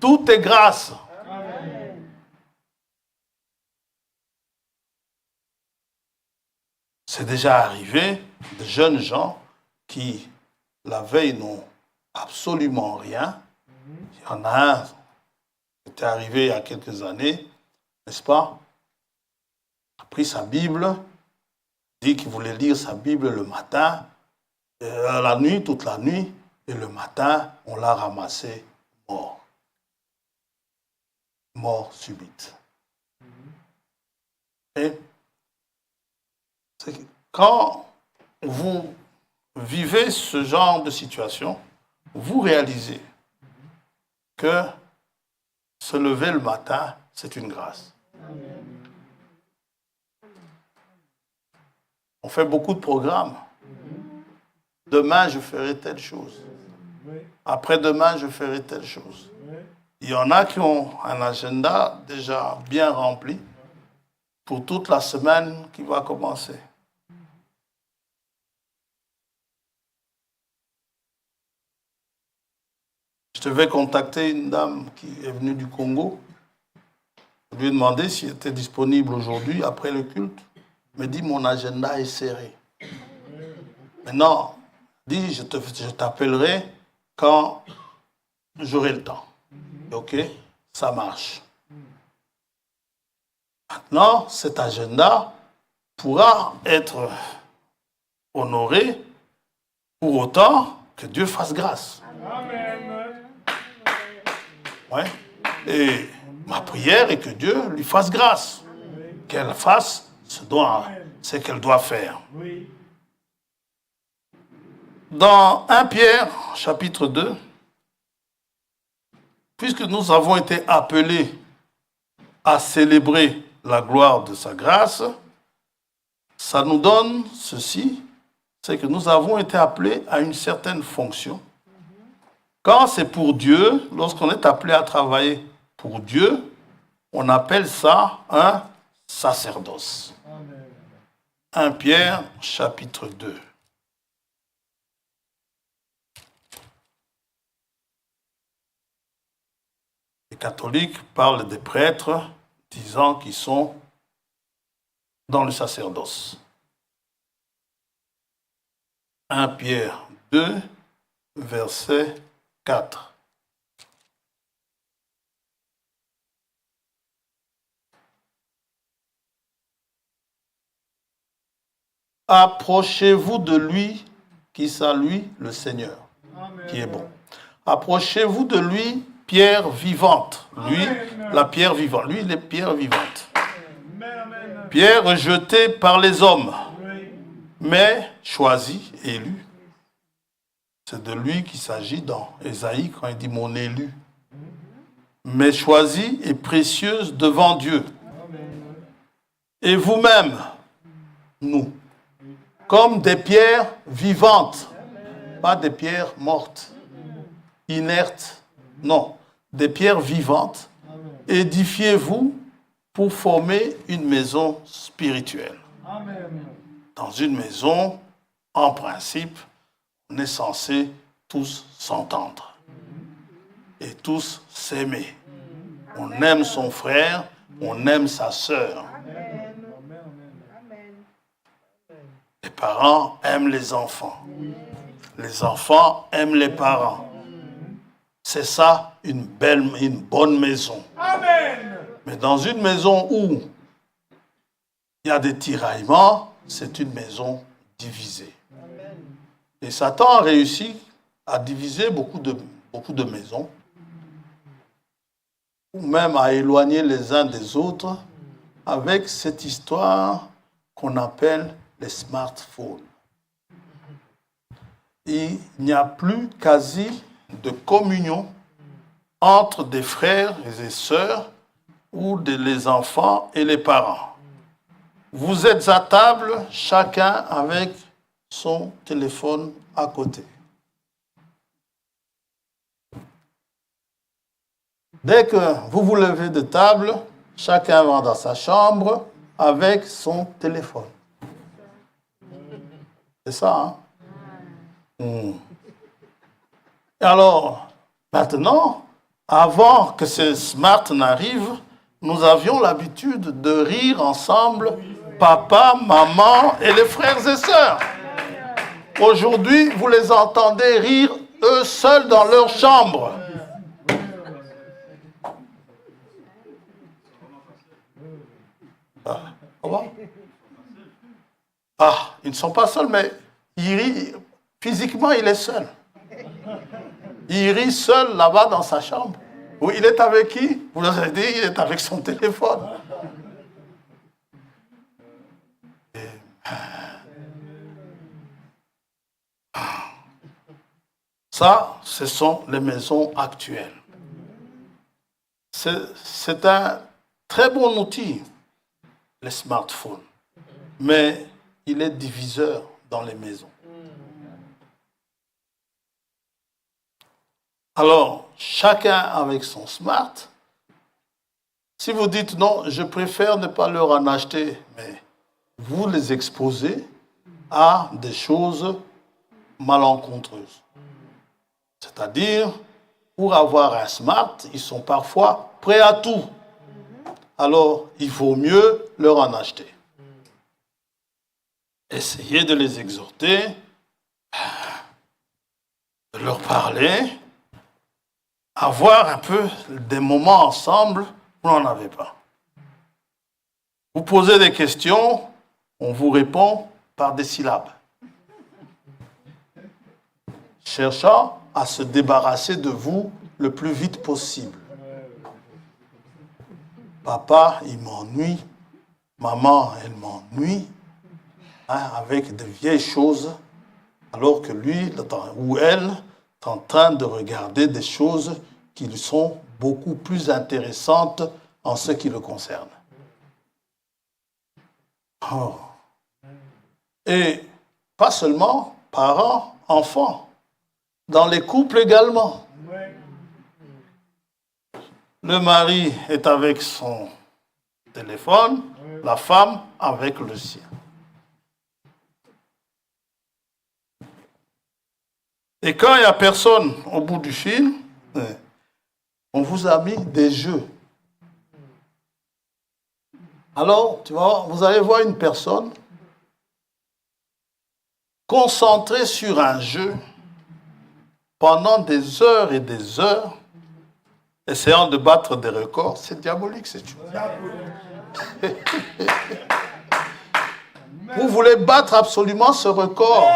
Tout est grâce. C'est déjà arrivé de jeunes gens qui, la veille, n'ont absolument rien. Il y en a un qui était arrivé il y a quelques années, n'est-ce pas? Il a pris sa Bible, dit qu'il voulait lire sa Bible le matin, la nuit, toute la nuit, et le matin, on l'a ramassé mort. Mort subite. Et quand vous vivez ce genre de situation, vous réalisez que se lever le matin, c'est une grâce. On fait beaucoup de programmes. Demain, je ferai telle chose. Après-demain, je ferai telle chose. Il y en a qui ont un agenda déjà bien rempli pour toute la semaine qui va commencer. Je devais contacter une dame qui est venue du Congo. Je lui ai demandé si elle était disponible aujourd'hui, après le culte. Elle me dit, mon agenda est serré. Maintenant, dit, je t'appellerai quand j'aurai le temps. Ok, ça marche. Maintenant, cet agenda pourra être honoré. Pour autant, que Dieu fasse grâce. Amen. Ouais. Et ma prière est que Dieu lui fasse grâce. Qu'elle fasse ce qu'elle doit faire. Oui. Dans 1 Pierre, chapitre 2, puisque nous avons été appelés à célébrer la gloire de sa grâce, ça nous donne ceci, c'est que nous avons été appelés à une certaine fonction. Quand c'est pour Dieu, lorsqu'on est appelé à travailler pour Dieu, on appelle ça un sacerdoce. Amen. 1 Pierre, chapitre 2. Les catholiques parlent des prêtres disant qu'ils sont dans le sacerdoce. 1 Pierre 2, verset 4. Approchez-vous de lui qui salue le Seigneur, Amen. qui est bon. Approchez-vous de lui, pierre vivante. Lui, Amen. la pierre vivante. Lui, les pierres vivantes. Amen. Pierre rejetée par les hommes, Oui. mais choisie, élue. C'est de lui qu'il s'agit dans Ésaïe quand il dit mon élu. Mais choisie et précieuse devant Dieu. Amen. Et vous-même, nous, comme des pierres vivantes, pas des pierres mortes, inertes, non, des pierres vivantes, édifiez-vous pour former une maison spirituelle. Amen. Dans une maison, en principe, on est censé tous s'entendre et tous s'aimer. On aime son frère, on aime sa sœur. Les parents aiment les enfants. Les enfants aiment les parents. C'est ça, une bonne maison. Amen. Mais dans une maison où il y a des tiraillements, c'est une maison divisée. Et Satan a réussi à diviser beaucoup de maisons, ou même à éloigner les uns des autres avec cette histoire qu'on appelle les smartphones. Il n'y a plus quasi de communion entre des frères et des sœurs ou les enfants et les parents. Vous êtes à table, chacun avec son téléphone à côté. Dès que vous vous levez de table, chacun va dans sa chambre avec son téléphone. C'est ça, hein? Alors, maintenant, avant que ces smart n'arrivent, nous avions l'habitude de rire ensemble, papa, maman et les frères et sœurs. Aujourd'hui, vous les entendez rire eux seuls dans leur chambre. Ils ne sont pas seuls, mais il rit, physiquement, il est seul. Il rit seul là-bas dans sa chambre. Oui, il est avec qui? Vous l'avez dit, il est avec son téléphone. Ça, ce sont les maisons actuelles. C'est un très bon outil, les smartphones. Mais il est diviseur dans les maisons. Alors, chacun avec son smart. Si vous dites non, je préfère ne pas leur en acheter, mais vous les exposez à des choses malencontreuses. C'est-à-dire, pour avoir un smart, ils sont parfois prêts à tout. Alors, il vaut mieux leur en acheter. Essayez de les exhorter, de leur parler, avoir un peu des moments ensemble, vous n'en avez pas. Vous posez des questions, on vous répond par des syllabes. cherchant à se débarrasser de vous le plus vite possible. Papa, il m'ennuie. Maman, elle m'ennuie. Avec de vieilles choses, alors que lui ou elle est en train de regarder des choses qui lui sont beaucoup plus intéressantes en ce qui le concerne. Oh. Et pas seulement parents, enfants, dans les couples également. Le mari est avec son téléphone, la femme avec le sien. Et quand il n'y a personne au bout du fil, on vous a mis des jeux. Alors, tu vois, vous allez voir une personne concentrée sur un jeu pendant des heures et des heures, essayant de battre des records. C'est diabolique, c'est tout. Vous voulez battre absolument ce record.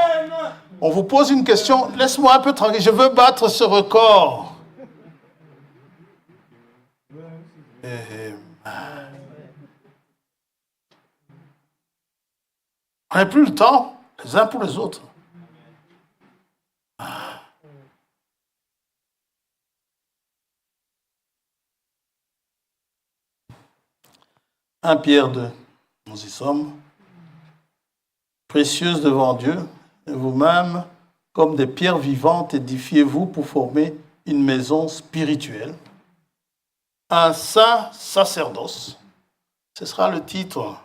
On vous pose une question, laisse-moi un peu tranquille, je veux battre ce record. On n'a plus le temps, les uns pour les autres. 1 Pierre 2, nous y sommes. Précieuse devant Dieu, et vous-même, comme des pierres vivantes, édifiez-vous pour former une maison spirituelle, un saint sacerdoce. Ce sera le titre,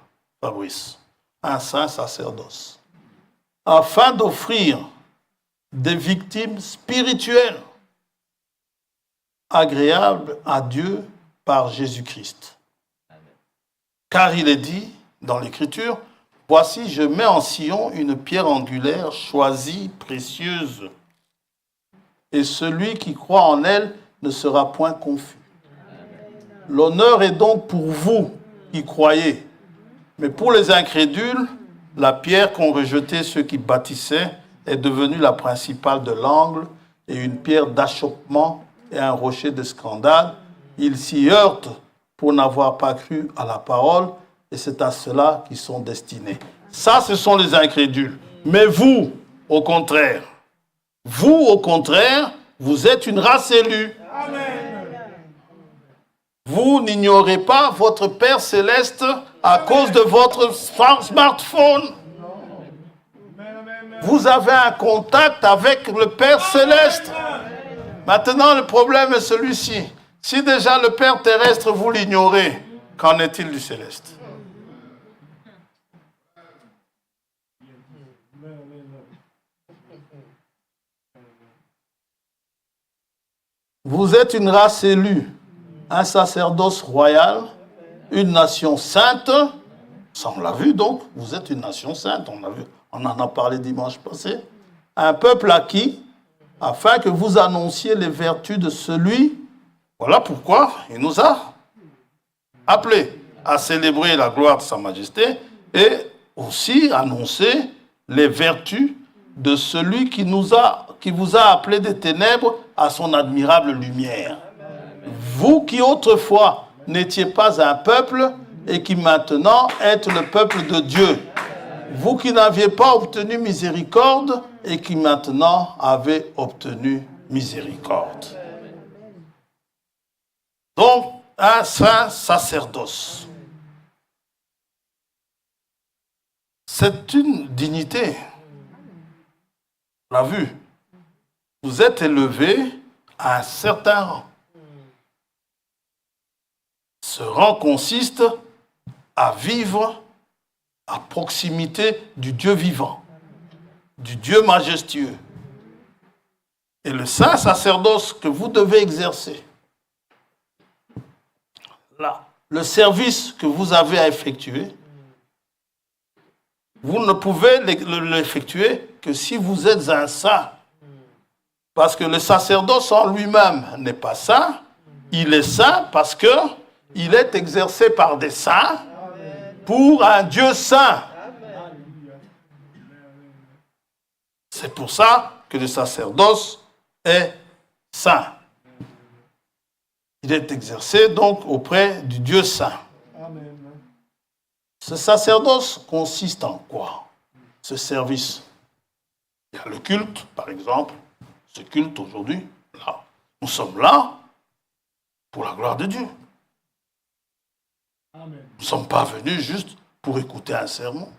Fabrice. Un saint sacerdoce. Afin d'offrir des victimes spirituelles agréables à Dieu par Jésus-Christ. Car il est dit dans l'Écriture, « Voici, je mets en Sion une pierre angulaire, choisie, précieuse, et celui qui croit en elle ne sera point confus. » L'honneur est donc pour vous qui croyez, mais pour les incrédules, la pierre qu'ont rejetée ceux qui bâtissaient est devenue la principale de l'angle et une pierre d'achoppement et un rocher de scandale. Ils s'y heurtent pour n'avoir pas cru à la parole, et c'est à cela qu'ils sont destinés. Ça, ce sont les incrédules. Mais vous, au contraire, vous êtes une race élue. Amen. Vous n'ignorez pas votre Père Céleste à cause de votre smartphone. Vous avez un contact avec le Père Céleste. Maintenant, le problème est celui-ci. Si déjà le Père terrestre, vous l'ignorez, qu'en est-il du Céleste? Vous êtes une race élue, un sacerdoce royal, une nation sainte. Ça, on l'a vu donc, vous êtes une nation sainte, on l'a vu, on en a parlé dimanche passé. Un peuple acquis, afin que vous annonciez les vertus de celui. Voilà pourquoi il nous a appelés à célébrer la gloire de sa majesté et aussi annoncer les vertus de celui qui vous a appelés des ténèbres à son admirable lumière. Vous qui autrefois n'étiez pas un peuple et qui maintenant êtes le peuple de Dieu. Vous qui n'aviez pas obtenu miséricorde et qui maintenant avez obtenu miséricorde. Donc, un saint sacerdoce. C'est une dignité. On l'a vu. Vous êtes élevé à un certain rang. Ce rang consiste à vivre à proximité du Dieu vivant, du Dieu majestueux. Et le saint sacerdoce que vous devez exercer, là, le service que vous avez à effectuer, vous ne pouvez l'effectuer que si vous êtes un saint. Parce que le sacerdoce en lui-même n'est pas saint, il est saint parce qu'il est exercé par des saints pour un Dieu saint. C'est pour ça que le sacerdoce est saint. Il est exercé donc auprès du Dieu saint. Amen. Ce sacerdoce consiste en quoi? Ce service. Il y a le culte, par exemple. Ce culte aujourd'hui, là. Nous sommes là pour la gloire de Dieu. Amen. Nous ne sommes pas venus juste pour écouter un sermon.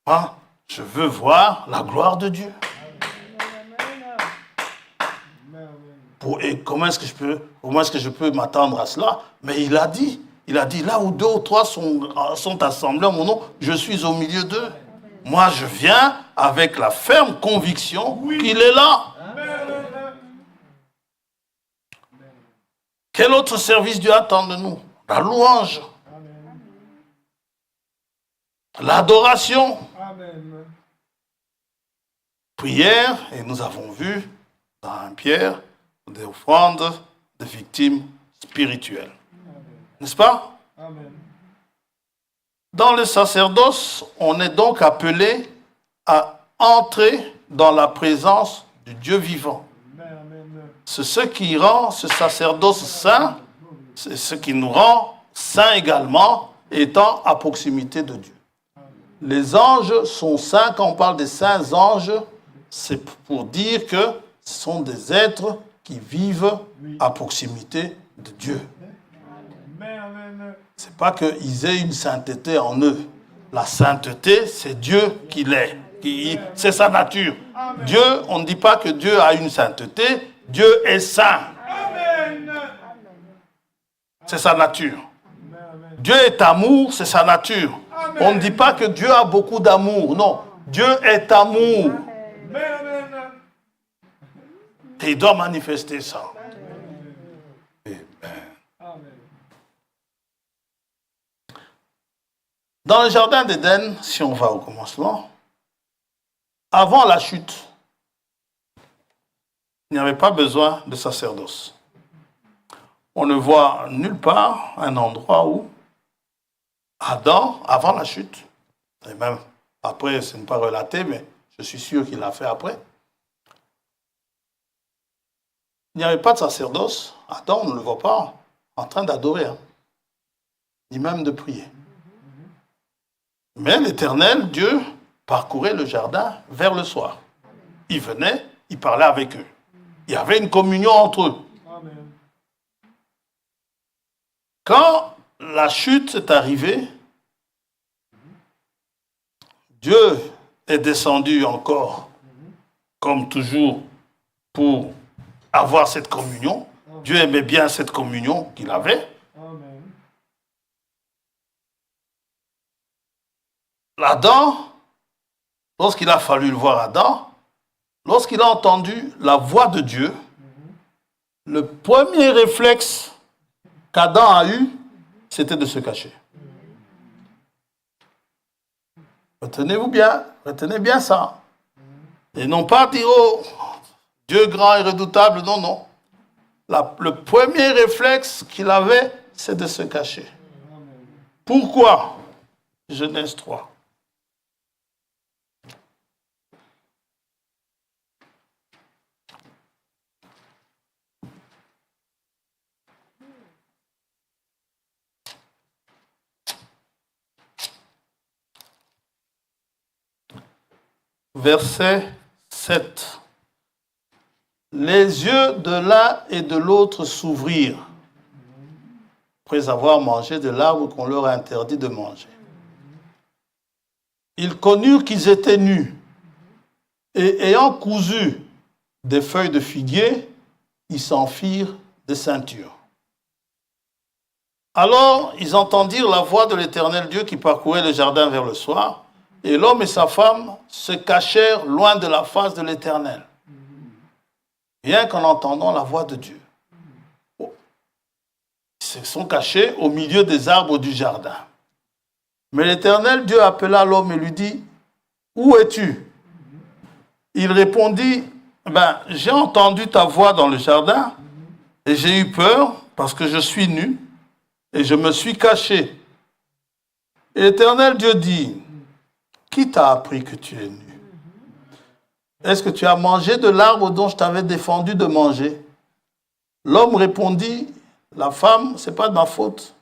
Hein? Je veux voir la gloire de Dieu. Et comment est-ce que je peux m'attendre à cela? Mais il a dit, là où 2 ou 3 sont assemblés en mon nom, je suis au milieu d'eux. Moi, je viens avec la ferme conviction qu'il est là. Amen. Quel autre service Dieu attend de nous? La louange, l'adoration, Amen. prière, et nous avons vu dans 1 Pierre des offrandes de victimes spirituelles. N'est-ce pas? Amen. Dans le sacerdoce, on est donc appelé à entrer dans la présence du Dieu vivant. Amen. C'est ce qui rend ce sacerdoce saint, c'est ce qui nous rend saints également, étant à proximité de Dieu. Les anges sont saints. Quand on parle des saints anges, c'est pour dire que ce sont des êtres qui vivent à proximité de Dieu. Amen. C'est pas qu'ils aient une sainteté en eux. La sainteté, c'est Dieu qui l'est. C'est sa nature. Amen. Dieu, on ne dit pas que Dieu a une sainteté. Dieu est saint. Amen. C'est sa nature. Amen. Dieu est amour, c'est sa nature. Amen. On ne dit pas que Dieu a beaucoup d'amour. Non. Dieu est amour. Amen. Et il doit manifester ça. Amen. Dans le jardin d'Éden, si on va au commencement, avant la chute, il n'y avait pas besoin de sacerdoce. On ne voit nulle part un endroit où Adam, avant la chute, et même après, ce n'est pas relaté, mais je suis sûr qu'il l'a fait après, il n'y avait pas de sacerdoce. Adam, on ne le voit pas en train d'adorer, hein, ni même de prier. Mais l'Éternel, Dieu, parcourait le jardin vers le soir. Il venait, il parlait avec eux. Il y avait une communion entre eux. Amen. Quand la chute est arrivée, Dieu est descendu encore, comme toujours, pour avoir cette communion. Dieu aimait bien cette communion qu'il avait. Amen. Adam, lorsqu'il a fallu le voir Adam, lorsqu'il a entendu la voix de Dieu, le premier réflexe qu'Adam a eu, c'était de se cacher. Retenez bien ça. Et non pas dire, oh, Dieu grand et redoutable, non, non. Le premier réflexe qu'il avait, c'est de se cacher. Pourquoi? Genèse 3. Verset 7. Les yeux de l'un et de l'autre s'ouvrirent, après avoir mangé de l'arbre qu'on leur a interdit de manger. Ils connurent qu'ils étaient nus, et ayant cousu des feuilles de figuier, ils s'en firent des ceintures. Alors ils entendirent la voix de l'Éternel Dieu qui parcourait le jardin vers le soir, et l'homme et sa femme se cachèrent loin de la face de l'Éternel, rien qu'en entendant la voix de Dieu. Ils se sont cachés au milieu des arbres du jardin. Mais l'Éternel Dieu appela l'homme et lui dit, « Où es-tu » Il répondit, « J'ai entendu ta voix dans le jardin et j'ai eu peur parce que je suis nu et je me suis caché. » Et l'Éternel Dieu dit, « Qui t'a appris que tu es nu ?» est-ce que tu as mangé de l'arbre dont je t'avais défendu de manger? L'homme répondit, la femme, ce n'est pas de ma faute.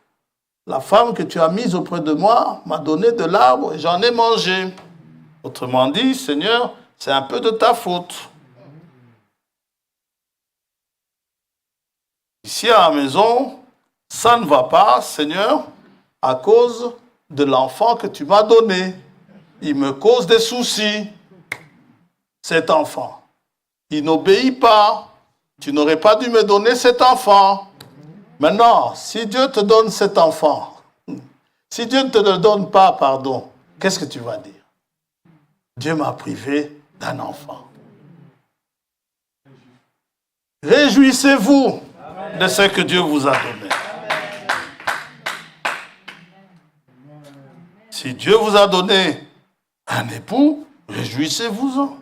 La femme que tu as mise auprès de moi m'a donné de l'arbre et j'en ai mangé. Autrement dit, Seigneur, c'est un peu de ta faute. Ici à la maison, ça ne va pas, Seigneur, à cause de l'enfant que tu m'as donné. Il me cause des soucis, cet enfant. Il n'obéit pas. Tu n'aurais pas dû me donner cet enfant. Maintenant, si Dieu te donne cet enfant, si Dieu ne te le donne pas, pardon, qu'est-ce que tu vas dire? Dieu m'a privé d'un enfant. Réjouissez-vous de ce que Dieu vous a donné. Si Dieu vous a donné un époux, réjouissez-vous-en.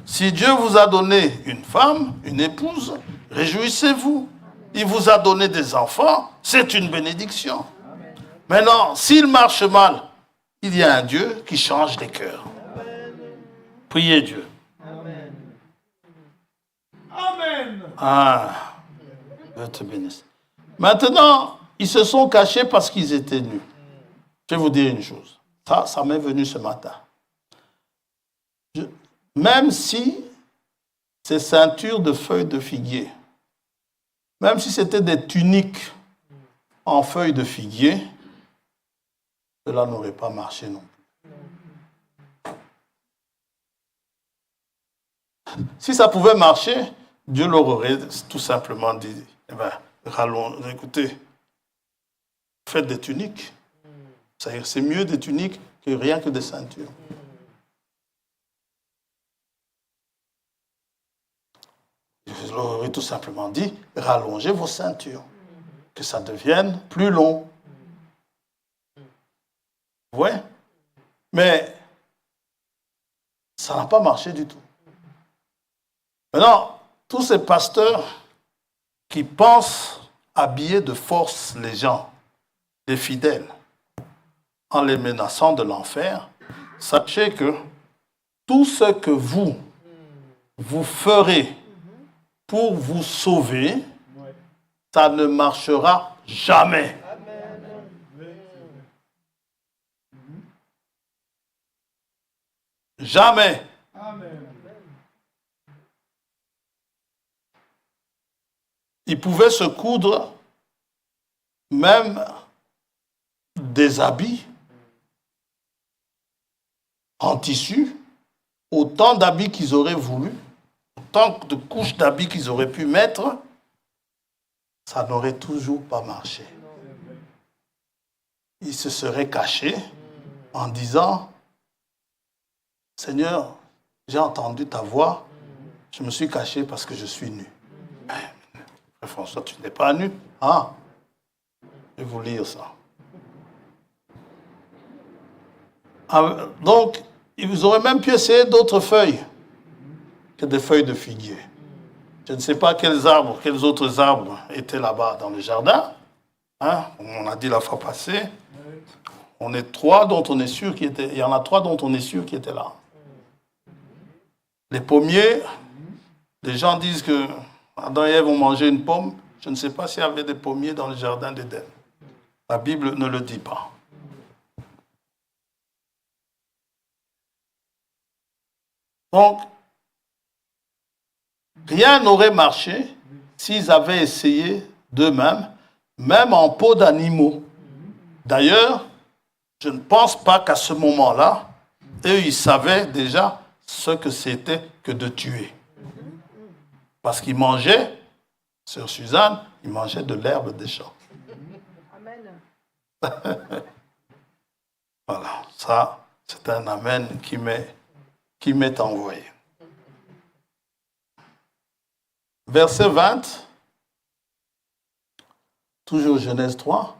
Si Dieu vous a donné une femme, une épouse, réjouissez-vous. Il vous a donné des enfants, c'est une bénédiction. Maintenant, s'il marche mal, il y a un Dieu qui change les cœurs. Priez Dieu. Amen. Ah, Dieu te bénisse. Maintenant, ils se sont cachés parce qu'ils étaient nus. Je vais vous dire une chose. Ça m'est venu ce matin. Même si ces ceintures de feuilles de figuier, même si c'était des tuniques en feuilles de figuier, cela n'aurait pas marché non plus. Si ça pouvait marcher, Dieu leur aurait tout simplement dit, eh bien, écoutez, faites des tuniques. C'est mieux des tuniques que rien que des ceintures. Je leur aurais tout simplement dit, rallongez vos ceintures, que ça devienne plus long. Ouais, mais ça n'a pas marché du tout. Maintenant, tous ces pasteurs qui pensent habiller de force les gens, les fidèles, en les menaçant de l'enfer, sachez que tout ce que vous ferez pour vous sauver, ça ne marchera jamais. Jamais. Amen. Ils pouvaient se coudre même des habits en tissu, autant d'habits qu'ils auraient voulu, autant de couches d'habits qu'ils auraient pu mettre, ça n'aurait toujours pas marché. Ils se seraient cachés en disant, Seigneur, j'ai entendu ta voix, je me suis caché parce que je suis nu. Frère François, tu n'es pas nu. Ah, je vais vous lire ça. Donc, ils auraient même pu essayer d'autres feuilles que des feuilles de figuier. Je ne sais pas quels autres arbres étaient là-bas dans le jardin. Hein? On a dit la fois passée. On est trois dont on est sûr qu'il était. Il y en a trois dont on est sûr qui étaient là. Les pommiers, les gens disent que Adam et Ève ont mangé une pomme. Je ne sais pas s'il y avait des pommiers dans le jardin d'Éden. La Bible ne le dit pas. Donc, rien n'aurait marché s'ils avaient essayé d'eux-mêmes, même en peau d'animaux. D'ailleurs, je ne pense pas qu'à ce moment-là, eux, ils savaient déjà ce que c'était que de tuer. Parce qu'ils mangeaient, sœur Suzanne, ils mangeaient de l'herbe des champs. Amen. Voilà, ça, c'est un amen qui m'est envoyé. Verset 20, toujours Genèse 3.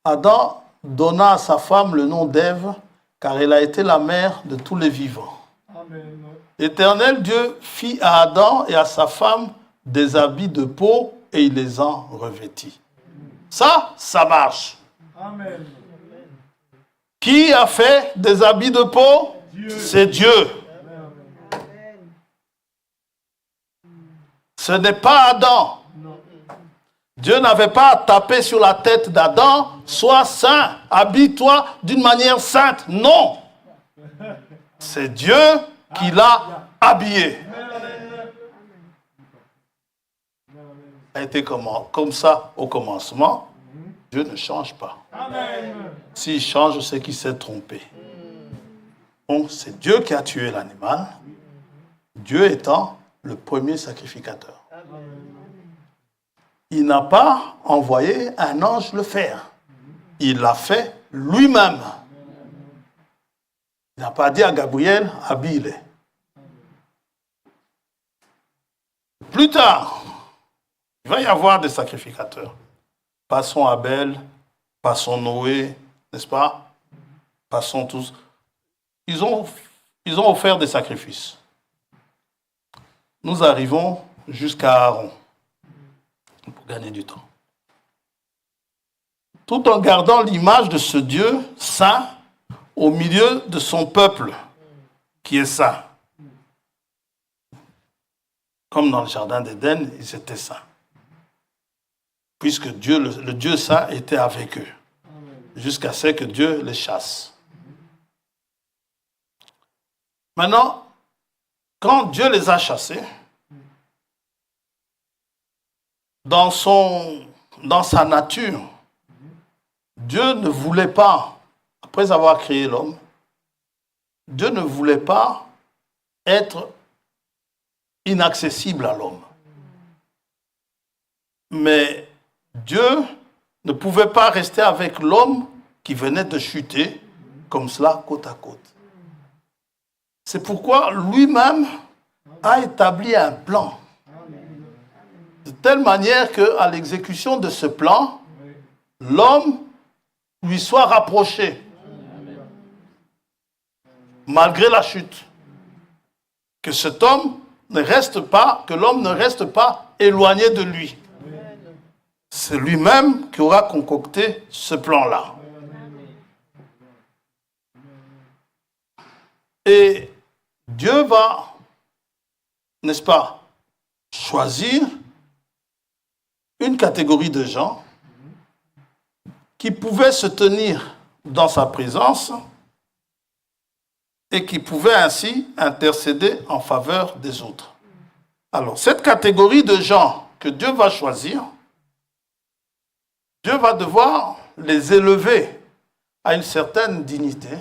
Adam donna à sa femme le nom d'Ève, car elle a été la mère de tous les vivants. Amen. L'Éternel Dieu fit à Adam et à sa femme des habits de peau et il les en revêtit. Ça marche. Amen. Qui a fait des habits de peau? Dieu. C'est Dieu. Amen. Ce n'est pas Adam. Non. Dieu n'avait pas à taper sur la tête d'Adam, sois saint, habille-toi d'une manière sainte. Non. C'est Dieu qui l'a habillé. Ça a été comme ça au commencement. Dieu ne change pas. Amen. S'il change, c'est qu'il s'est trompé. Donc, c'est Dieu qui a tué l'animal, Dieu étant le premier sacrificateur. Il n'a pas envoyé un ange le faire. Il l'a fait lui-même. Il n'a pas dit à Gabriel, habille-les. Plus tard, il va y avoir des sacrificateurs. Passons Abel, passons Noé, n'est-ce pas? Passons tous. Ils ont offert des sacrifices. Nous arrivons jusqu'à Aaron, pour gagner du temps. Tout en gardant l'image de ce Dieu saint au milieu de son peuple, qui est saint. Comme dans le jardin d'Éden, ils étaient saints. Puisque Dieu, le Dieu saint était avec eux, jusqu'à ce que Dieu les chasse. Maintenant, quand Dieu les a chassés, dans sa nature, Dieu ne voulait pas, après avoir créé l'homme, Dieu ne voulait pas être inaccessible à l'homme. Mais Dieu ne pouvait pas rester avec l'homme qui venait de chuter comme cela, côte à côte. C'est pourquoi lui-même a établi un plan. De telle manière qu'à l'exécution de ce plan, l'homme lui soit rapproché. Malgré la chute. Que cet homme ne reste pas, que l'homme ne reste pas éloigné de lui. C'est lui-même qui aura concocté ce plan-là. Et Dieu va, n'est-ce pas, choisir une catégorie de gens qui pouvaient se tenir dans sa présence et qui pouvaient ainsi intercéder en faveur des autres. Alors, cette catégorie de gens que Dieu va choisir, Dieu va devoir les élever à une certaine dignité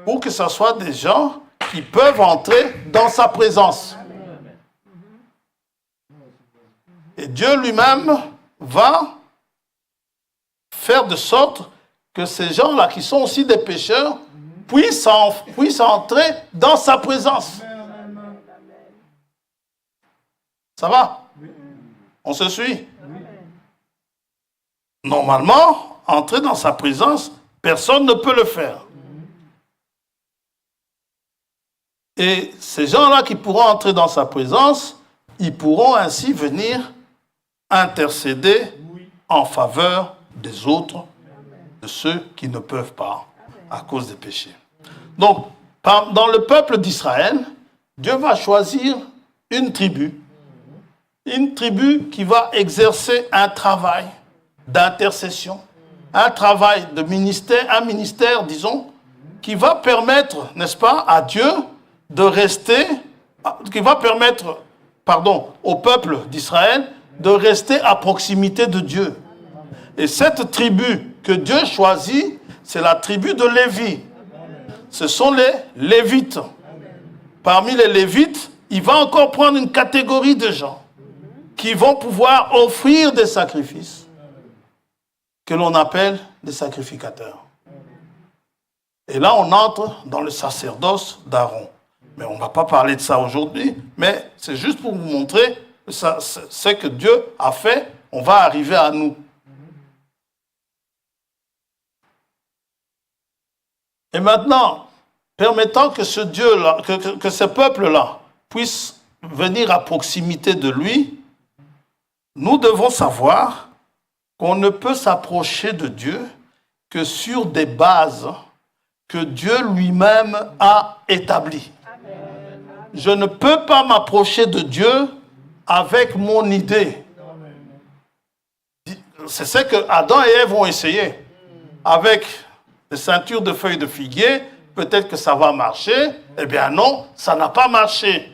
pour que ce soit des gens qui peuvent entrer dans sa présence. Et Dieu lui-même va faire de sorte que ces gens-là, qui sont aussi des pécheurs, puissent entrer dans sa présence. Ça va? On se suit? Normalement, entrer dans sa présence, personne ne peut le faire. Et ces gens-là qui pourront entrer dans sa présence, ils pourront ainsi venir intercéder en faveur des autres, de ceux qui ne peuvent pas à cause des péchés. Donc, dans le peuple d'Israël, Dieu va choisir une tribu qui va exercer un travail d'intercession, un travail de ministère, un ministère, disons, qui va permettre, n'est-ce pas, à Dieu de rester, qui va permettre, au peuple d'Israël de rester à proximité de Dieu. Et cette tribu que Dieu choisit, c'est la tribu de Lévi. Ce sont les Lévites. Parmi les Lévites, il va encore prendre une catégorie de gens qui vont pouvoir offrir des sacrifices que l'on appelle des sacrificateurs. Et là, on entre dans le sacerdoce d'Aaron. Mais on ne va pas parler de ça aujourd'hui, mais c'est juste pour vous montrer ce que Dieu a fait. On va arriver à nous. Et maintenant, permettant que ce Dieu-là, que ce peuple-là puisse venir à proximité de lui, nous devons savoir qu'on ne peut s'approcher de Dieu que sur des bases que Dieu lui-même a établies. Je ne peux pas m'approcher de Dieu avec mon idée. Amen. C'est ce que Adam et Ève ont essayé. Avec des ceintures de feuilles de figuier, peut-être que ça va marcher. Eh bien non, ça n'a pas marché.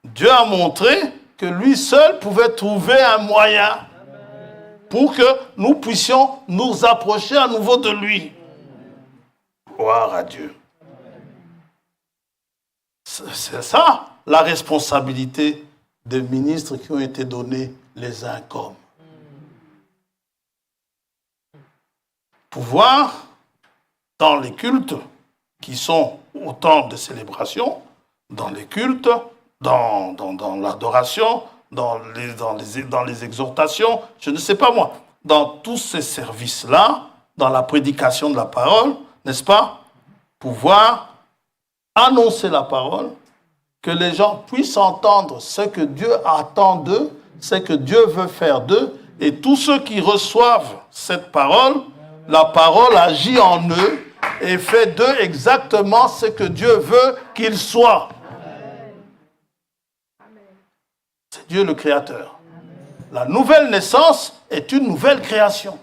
Dieu a montré que lui seul pouvait trouver un moyen pour que nous puissions nous approcher à nouveau de lui. Gloire à Dieu. C'est ça la responsabilité des ministres qui ont été donnés les uns comme. Pouvoir, dans les cultes qui sont autant de célébrations, dans les cultes, dans l'adoration, dans les exhortations, je ne sais pas moi, dans tous ces services-là, dans la prédication de la parole, n'est-ce pas? Pouvoir annoncer la parole, que les gens puissent entendre ce que Dieu attend d'eux, ce que Dieu veut faire d'eux, et tous ceux qui reçoivent cette parole, la parole agit en eux et fait d'eux exactement ce que Dieu veut qu'ils soient. C'est Dieu le Créateur. La nouvelle naissance est une nouvelle création.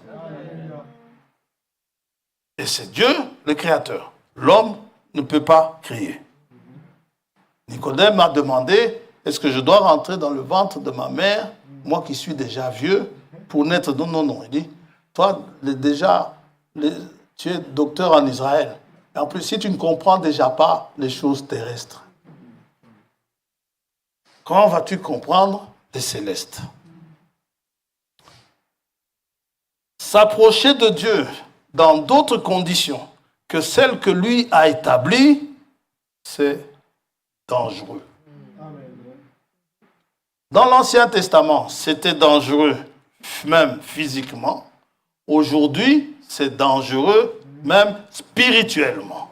Et c'est Dieu le Créateur. L'homme ne peut pas créer. Nicodème m'a demandé, est-ce que je dois rentrer dans le ventre de ma mère, moi qui suis déjà vieux, pour naître? Non, non, non. Il dit, toi, tu es docteur en Israël. Et en plus, si tu ne comprends déjà pas les choses terrestres, comment vas-tu comprendre les célestes? S'approcher de Dieu dans d'autres conditions que celles que lui a établies, c'est dangereux. Dans l'Ancien Testament, c'était dangereux même physiquement. Aujourd'hui, c'est dangereux même spirituellement.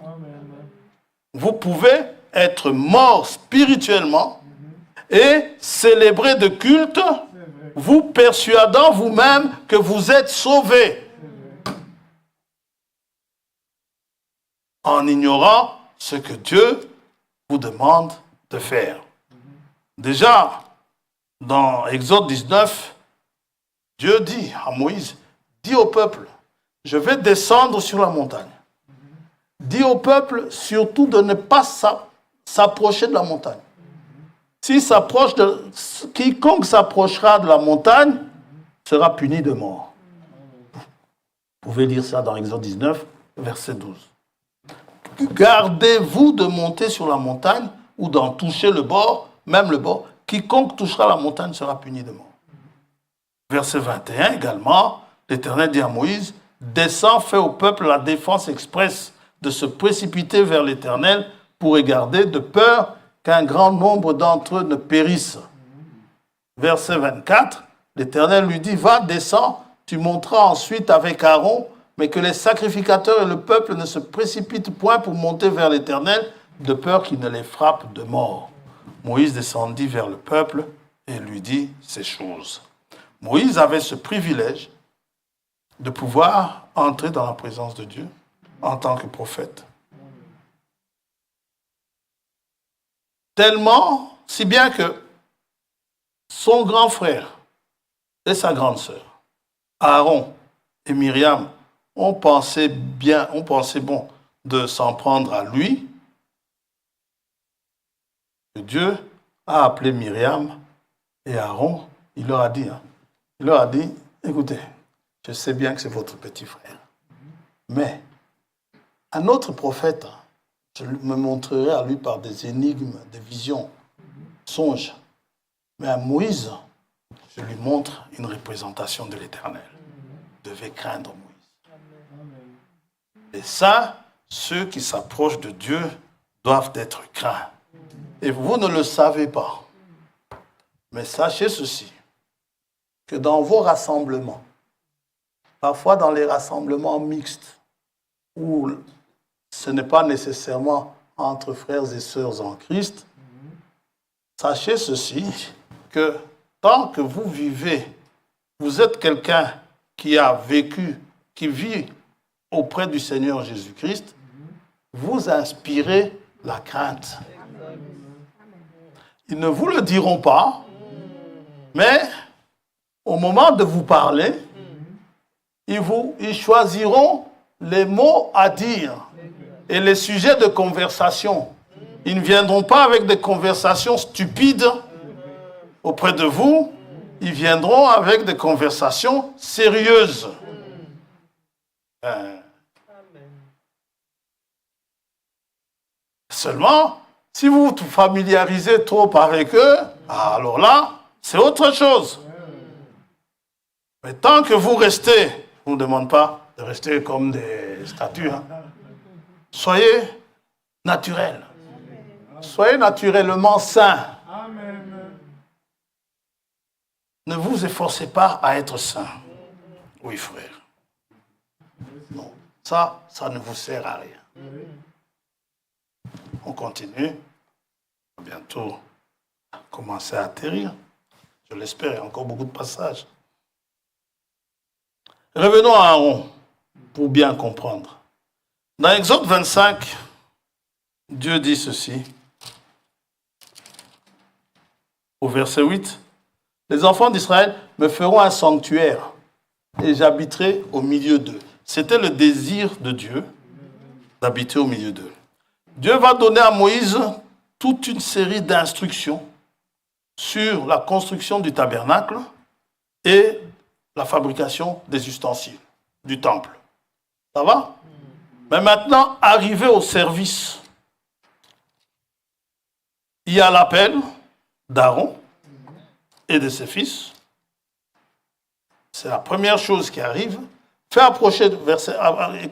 Vous pouvez être mort spirituellement et célébrer de culte, vous persuadant vous-même que vous êtes sauvé, en ignorant ce que Dieu vous demande de faire. Déjà, dans Exode 19, Dieu dit à Moïse, dis au peuple, je vais descendre sur la montagne. Dis au peuple surtout de ne pas s'approcher de la montagne. Quiconque s'approchera de la montagne sera puni de mort. Vous pouvez lire ça dans Exode 19, verset 12. Gardez-vous de monter sur la montagne ou d'en toucher le bord, même le bord. Quiconque touchera la montagne sera puni de mort. Verset 21 également, l'Éternel dit à Moïse, descends, fais au peuple la défense expresse de se précipiter vers l'Éternel pour regarder de peur qu'un grand nombre d'entre eux ne périssent. Verset 24, l'Éternel lui dit, va, descends, tu monteras ensuite avec Aaron, mais que les sacrificateurs et le peuple ne se précipitent point pour monter vers l'Éternel, de peur qu'il ne les frappe de mort. Moïse descendit vers le peuple et lui dit ces choses. Moïse avait ce privilège de pouvoir entrer dans la présence de Dieu en tant que prophète. Tellement, si bien que son grand frère et sa grande sœur, Aaron et Myriam, ont pensé bon de s'en prendre à lui. Dieu a appelé Myriam et Aaron, il leur a dit, écoutez, je sais bien que c'est votre petit frère, mais un autre prophète, je me montrerai à lui par des énigmes, des visions, songes. Mais à Moïse, je lui montre une représentation de l'Éternel. Vous devez craindre Moïse. Et ça, ceux qui s'approchent de Dieu doivent être craints. Et vous ne le savez pas. Mais sachez ceci, que dans vos rassemblements, parfois dans les rassemblements mixtes, où ce n'est pas nécessairement entre frères et sœurs en Christ, sachez ceci, que tant que vous vivez, vous êtes quelqu'un qui a vécu, qui vit auprès du Seigneur Jésus-Christ, vous inspirez la crainte. Ils ne vous le diront pas, Mais au moment de vous parler, ils choisiront les mots à dire et les sujets de conversation. Ils ne viendront pas avec des conversations stupides auprès de vous. Ils viendront avec des conversations sérieuses. Seulement, si vous vous familiarisez trop avec eux, alors là, c'est autre chose. Mais tant que vous restez, je ne vous demande pas de rester comme des statues. Soyez naturels. Soyez naturellement saints. Ne vous efforcez pas à être saints. Oui, frère. Non, ça ne vous sert à rien. On continue. On va bientôt commencer à atterrir. Je l'espère, il y a encore beaucoup de passages. Revenons à Aaron pour bien comprendre. Dans Exode 25, Dieu dit ceci. Au verset 8, « Les enfants d'Israël me feront un sanctuaire et j'habiterai au milieu d'eux. » C'était le désir de Dieu d'habiter au milieu d'eux. Dieu va donner à Moïse toute une série d'instructions sur la construction du tabernacle et la fabrication des ustensiles du temple. Ça va? Mais maintenant, arrivé au service, il y a l'appel d'Aaron et de ses fils. C'est la première chose qui arrive. Fais approcher, verset,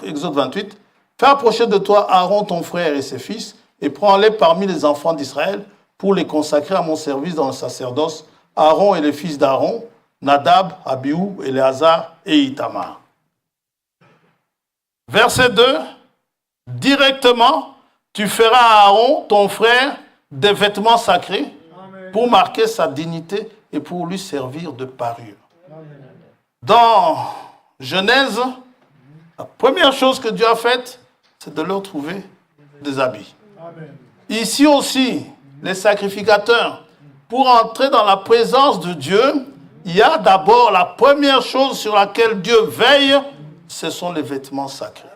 Exode 28, fais approcher de toi Aaron, ton frère et ses fils, et prends-les parmi les enfants d'Israël pour les consacrer à mon service dans le sacerdoce. Aaron et les fils d'Aaron, Nadab, Abihu, Éléazar et Itamar. Verset 2, directement, tu feras à Aaron, ton frère, des vêtements sacrés pour marquer sa dignité et pour lui servir de parure. Dans Genèse, la première chose que Dieu a faite, c'est de leur trouver des habits. Ici aussi, les sacrificateurs, pour entrer dans la présence de Dieu, il y a d'abord la première chose sur laquelle Dieu veille, ce sont les vêtements sacrés.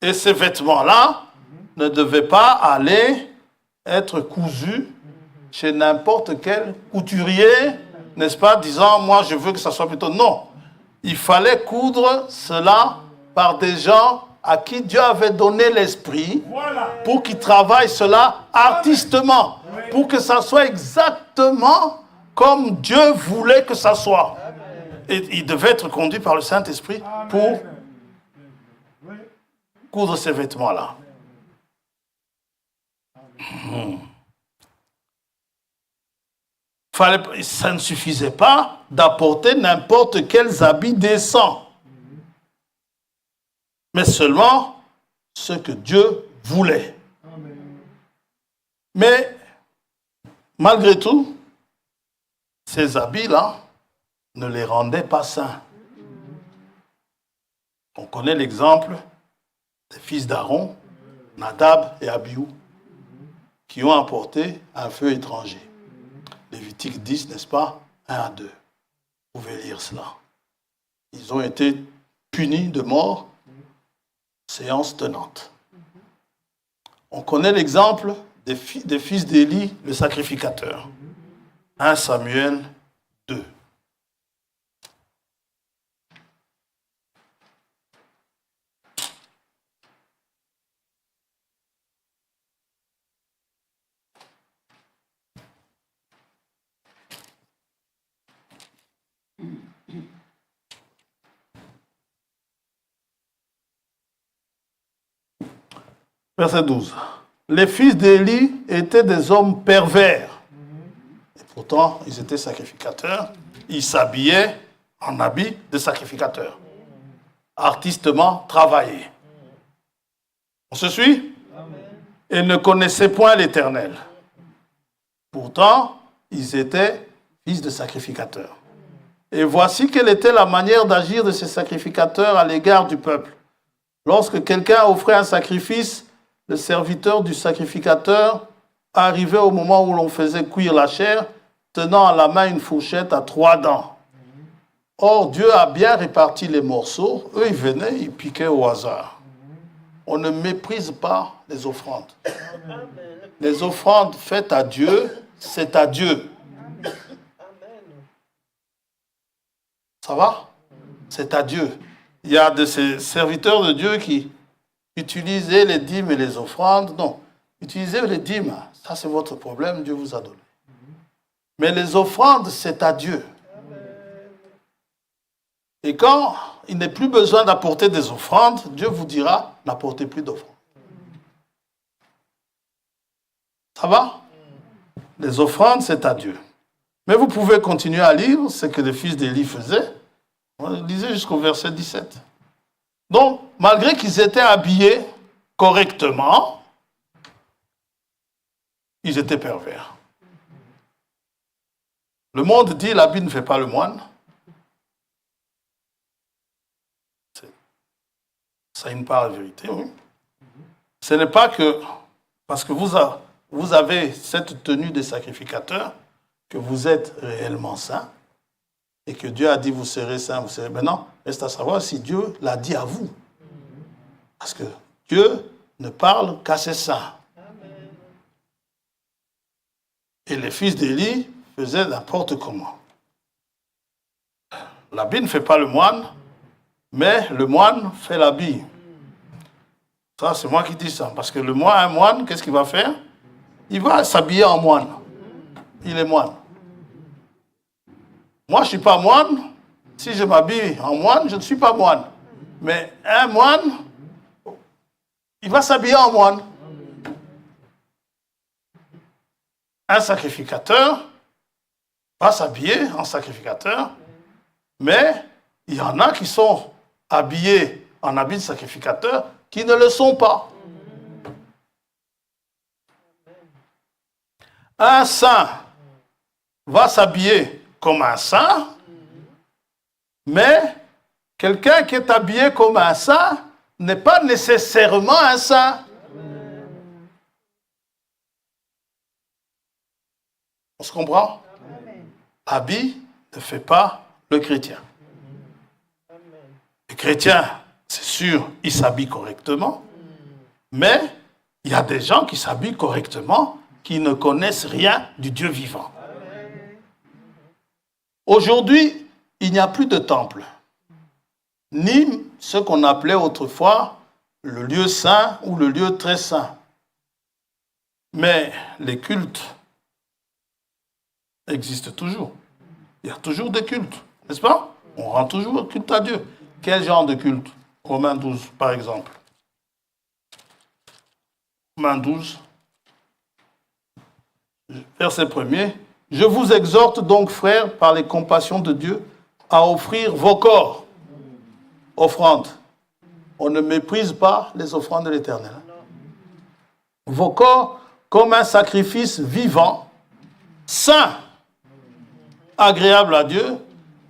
Et ces vêtements-là ne devaient pas aller être cousus chez n'importe quel couturier, n'est-ce pas, disant, moi je veux que ça soit plutôt... Non, il fallait coudre cela par des gens à qui Dieu avait donné l'esprit pour qu'ils travaillent cela artistement, pour que ça soit exactement comme Dieu voulait que ça soit. Et il devait être conduit par le Saint-Esprit pour coudre ces vêtements-là. Ça ne suffisait pas d'apporter n'importe quels habits décents, mais seulement ce que Dieu voulait. Mais malgré tout, ces habits-là ne les rendaient pas saints. On connaît l'exemple des fils d'Aaron, Nadab et Abihu, qui ont apporté un feu étranger. Lévitique 10, n'est-ce pas? 1 à 2. Vous pouvez lire cela. Ils ont été punis de mort, séance tenante. On connaît l'exemple des fils d'Élie, le sacrificateur. 1 Samuel 2. Verset 12. Les fils d'Élie étaient des hommes pervers. Et pourtant, ils étaient sacrificateurs. Ils s'habillaient en habits de sacrificateurs. Artistement travaillés. On se suit? Et ne connaissaient point l'Éternel. Pourtant, ils étaient fils de sacrificateurs. Et voici quelle était la manière d'agir de ces sacrificateurs à l'égard du peuple. Lorsque quelqu'un offrait un sacrifice, le serviteur du sacrificateur arrivaient au moment où l'on faisait cuire la chair, tenant à la main une fourchette à 3 dents. Or, Dieu a bien réparti les morceaux. Eux, ils venaient, ils piquaient au hasard. On ne méprise pas les offrandes. Les offrandes faites à Dieu, c'est à Dieu. Ça va? C'est à Dieu. Il y a de ces serviteurs de Dieu qui utilisaient les dîmes et les offrandes. Non, utilisez les dîmes. Ça, c'est votre problème, Dieu vous a donné. Mais les offrandes, c'est à Dieu. Et quand il n'est plus besoin d'apporter des offrandes, Dieu vous dira, n'apportez plus d'offrandes. Ça va? Les offrandes, c'est à Dieu. Mais vous pouvez continuer à lire ce que les fils d'Élie faisaient. Lisez jusqu'au verset 17. Donc, malgré qu'ils étaient habillés correctement, ils étaient pervers. Le monde dit, l'habit ne fait pas le moine. Ça a une part de vérité, oui. Ce n'est pas que, parce que vous avez cette tenue des sacrificateurs, que vous êtes réellement saint, et que Dieu a dit vous serez saint, vous serez... Maintenant, reste à savoir si Dieu l'a dit à vous. Parce que Dieu ne parle qu'à ses saints. Et les fils d'Élie faisaient n'importe comment. L'habit ne fait pas le moine, mais le moine fait l'habit. Ça, c'est moi qui dis ça. Parce que un moine, qu'est-ce qu'il va faire? Il va s'habiller en moine. Il est moine. Moi, je ne suis pas moine. Si je m'habille en moine, je ne suis pas moine. Mais un moine, il va s'habiller en moine. Un sacrificateur va s'habiller en sacrificateur, mais il y en a qui sont habillés en habit de sacrificateur qui ne le sont pas. Un saint va s'habiller comme un saint, mais quelqu'un qui est habillé comme un saint n'est pas nécessairement un saint. On se comprend? L'habit ne fait pas le chrétien. Le chrétien, c'est sûr, il s'habille correctement, mais il y a des gens qui s'habillent correctement, qui ne connaissent rien du Dieu vivant. Aujourd'hui, il n'y a plus de temple, ni ce qu'on appelait autrefois le lieu saint ou le lieu très saint. Mais les cultes existent toujours. Il y a toujours des cultes, n'est-ce pas? On rend toujours culte à Dieu. Quel genre de culte? Romains 12, par exemple. Romains 12, verset 1er. Je vous exhorte donc, frères, par les compassions de Dieu, à offrir vos corps, offrandes. On ne méprise pas les offrandes de l'Éternel. Vos corps comme un sacrifice vivant, saint, agréable à Dieu,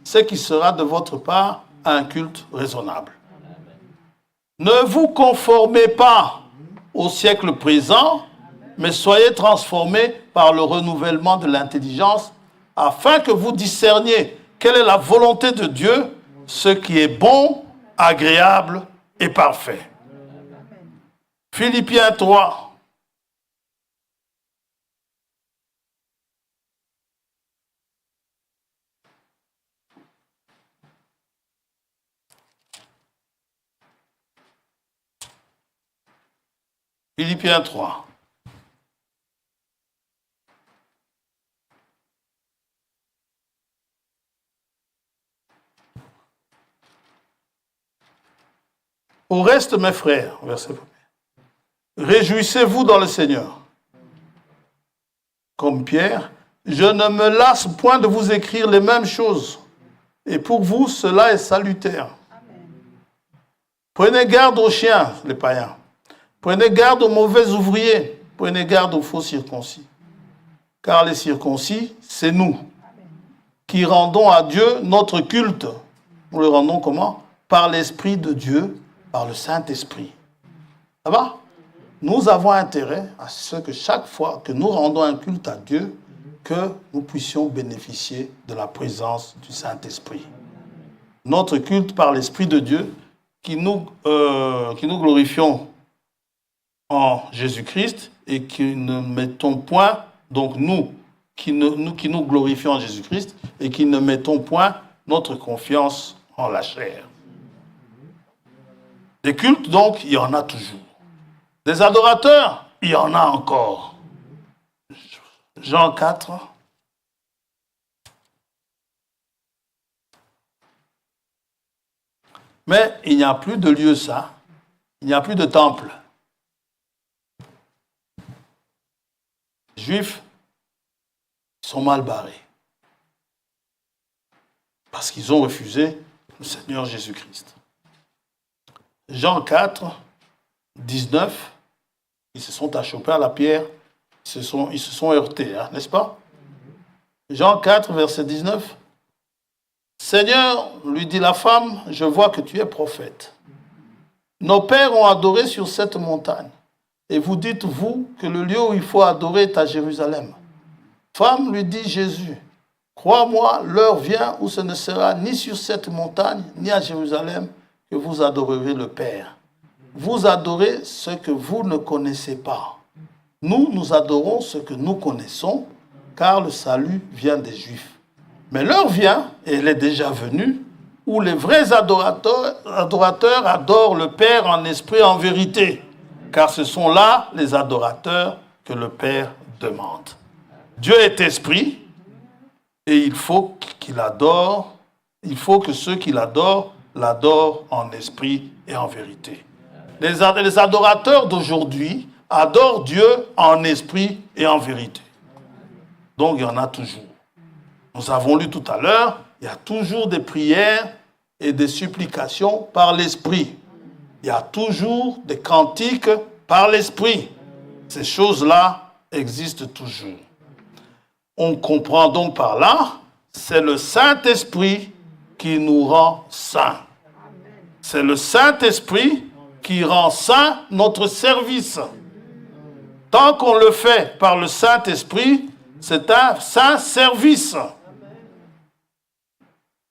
ce qui sera de votre part un culte raisonnable. Ne vous conformez pas au siècle présent, mais soyez transformés par le renouvellement de l'intelligence, afin que vous discerniez quelle est la volonté de Dieu, ce qui est bon, agréable et parfait. Philippiens 3. Philippiens 3. Au reste, mes frères, verset 1er, réjouissez-vous dans le Seigneur. Comme Pierre, je ne me lasse point de vous écrire les mêmes choses. Et pour vous, cela est salutaire. Prenez garde aux chiens, les païens. Prenez garde aux mauvais ouvriers. Prenez garde aux faux circoncis. Car les circoncis, c'est nous, qui rendons à Dieu notre culte. Nous le rendons comment? Par l'Esprit de Dieu, par le Saint-Esprit. Ça va? nous avons intérêt à ce que chaque fois que nous rendons un culte à Dieu, que nous puissions bénéficier de la présence du Saint-Esprit. Notre culte par l'Esprit de Dieu, qui nous glorifions en Jésus-Christ et qui ne mettons point, donc nous qui nous glorifions en Jésus-Christ et qui ne mettons point notre confiance en la chair. Des cultes, donc, il y en a toujours. Des adorateurs, il y en a encore. Jean 4. Mais il n'y a plus de lieu saint, il n'y a plus de temple. Les Juifs sont mal barrés parce qu'ils ont refusé le Seigneur Jésus-Christ. Jean 4, 19, ils se sont achoppés à la pierre, ils se sont heurtés, hein, n'est-ce pas? Jean 4, verset 19. Seigneur, lui dit la femme, je vois que tu es prophète. Nos pères ont adoré sur cette montagne. Et vous dites, vous, que le lieu où il faut adorer est à Jérusalem. Femme, lui dit Jésus, crois-moi, l'heure vient où ce ne sera ni sur cette montagne, ni à Jérusalem, que vous adorerez le Père. Vous adorez ce que vous ne connaissez pas. Nous adorons ce que nous connaissons, car le salut vient des Juifs. Mais l'heure vient, et elle est déjà venue, où les vrais adorateurs adorent le Père en esprit et en vérité, car ce sont là les adorateurs que le Père demande. Dieu est esprit, et il faut que ceux qui l'adorent en esprit et en vérité. Les adorateurs d'aujourd'hui adorent Dieu en esprit et en vérité. Donc il y en a toujours. Nous avons lu tout à l'heure, il y a toujours des prières et des supplications par l'esprit. Il y a toujours des cantiques par l'esprit. Ces choses-là existent toujours. On comprend donc par là, c'est le Saint-Esprit qui nous rend saints. C'est le Saint-Esprit qui rend saint notre service. Tant qu'on le fait par le Saint-Esprit, c'est un saint service.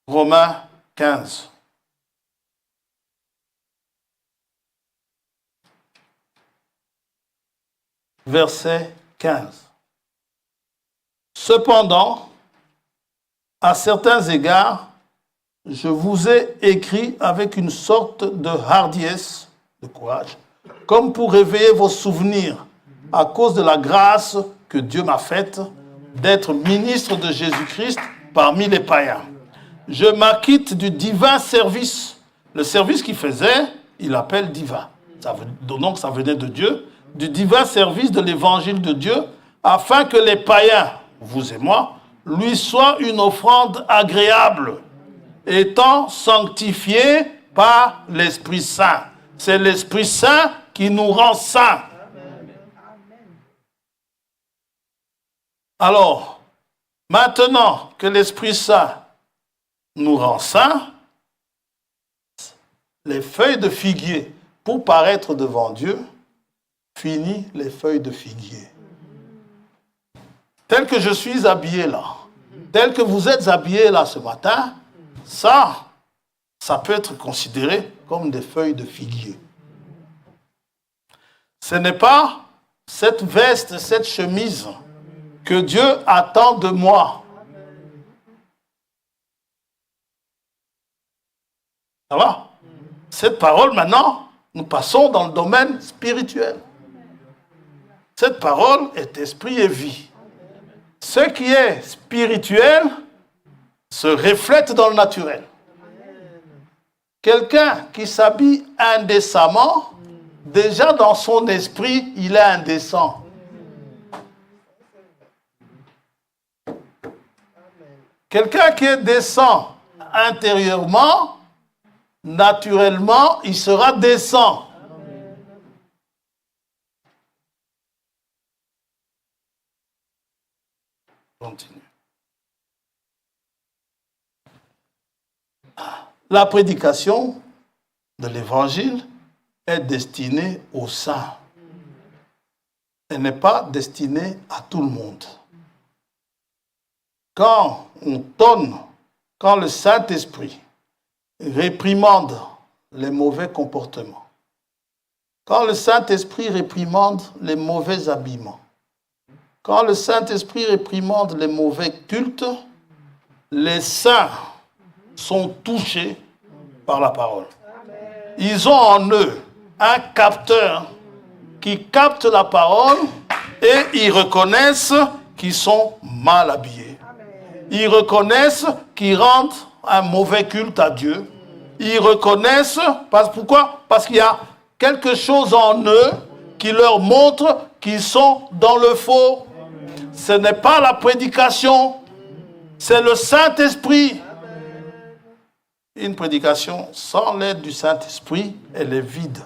Romains 15. Verset 15. Cependant, à certains égards, je vous ai écrit avec une sorte de hardiesse, de courage, comme pour réveiller vos souvenirs à cause de la grâce que Dieu m'a faite d'être ministre de Jésus-Christ parmi les païens. Je m'acquitte du divin service. Le service qu'il faisait, il l'appelle divin. Donc ça venait de Dieu, du divin service de l'évangile de Dieu, afin que les païens, vous et moi, lui soient une offrande agréable, étant sanctifiés par l'Esprit Saint. C'est l'Esprit Saint qui nous rend saints. Alors, maintenant que l'Esprit Saint nous rend saints, les feuilles de figuier, pour paraître devant Dieu, finit les feuilles de figuier. Tel que je suis habillé là, tel que vous êtes habillé là ce matin, ça peut être considéré comme des feuilles de figuier. Ce n'est pas cette veste, cette chemise que Dieu attend de moi. Ça va? Cette parole, maintenant, nous passons dans le domaine spirituel. Cette parole est esprit et vie. Ce qui est spirituel se reflète dans le naturel. Quelqu'un qui s'habille indécemment, déjà dans son esprit, il est indécent. Quelqu'un qui est décent intérieurement, naturellement, il sera décent. Continue. La prédication de l'évangile est destinée aux saints. elle n'est pas destinée à tout le monde. Quand le Saint-Esprit réprimande les mauvais comportements, quand le Saint-Esprit réprimande les mauvais habillements, quand le Saint-Esprit réprimande les mauvais cultes, les saints sont touchés par la parole. Ils ont en eux un capteur qui capte la parole et ils reconnaissent qu'ils sont mal habillés. Ils reconnaissent qu'ils rendent un mauvais culte à Dieu. Ils reconnaissent, pourquoi? Parce qu'il y a quelque chose en eux qui leur montre qu'ils sont dans le faux. Ce n'est pas la prédication, c'est le Saint-Esprit. Une prédication sans l'aide du Saint-Esprit, elle est vide.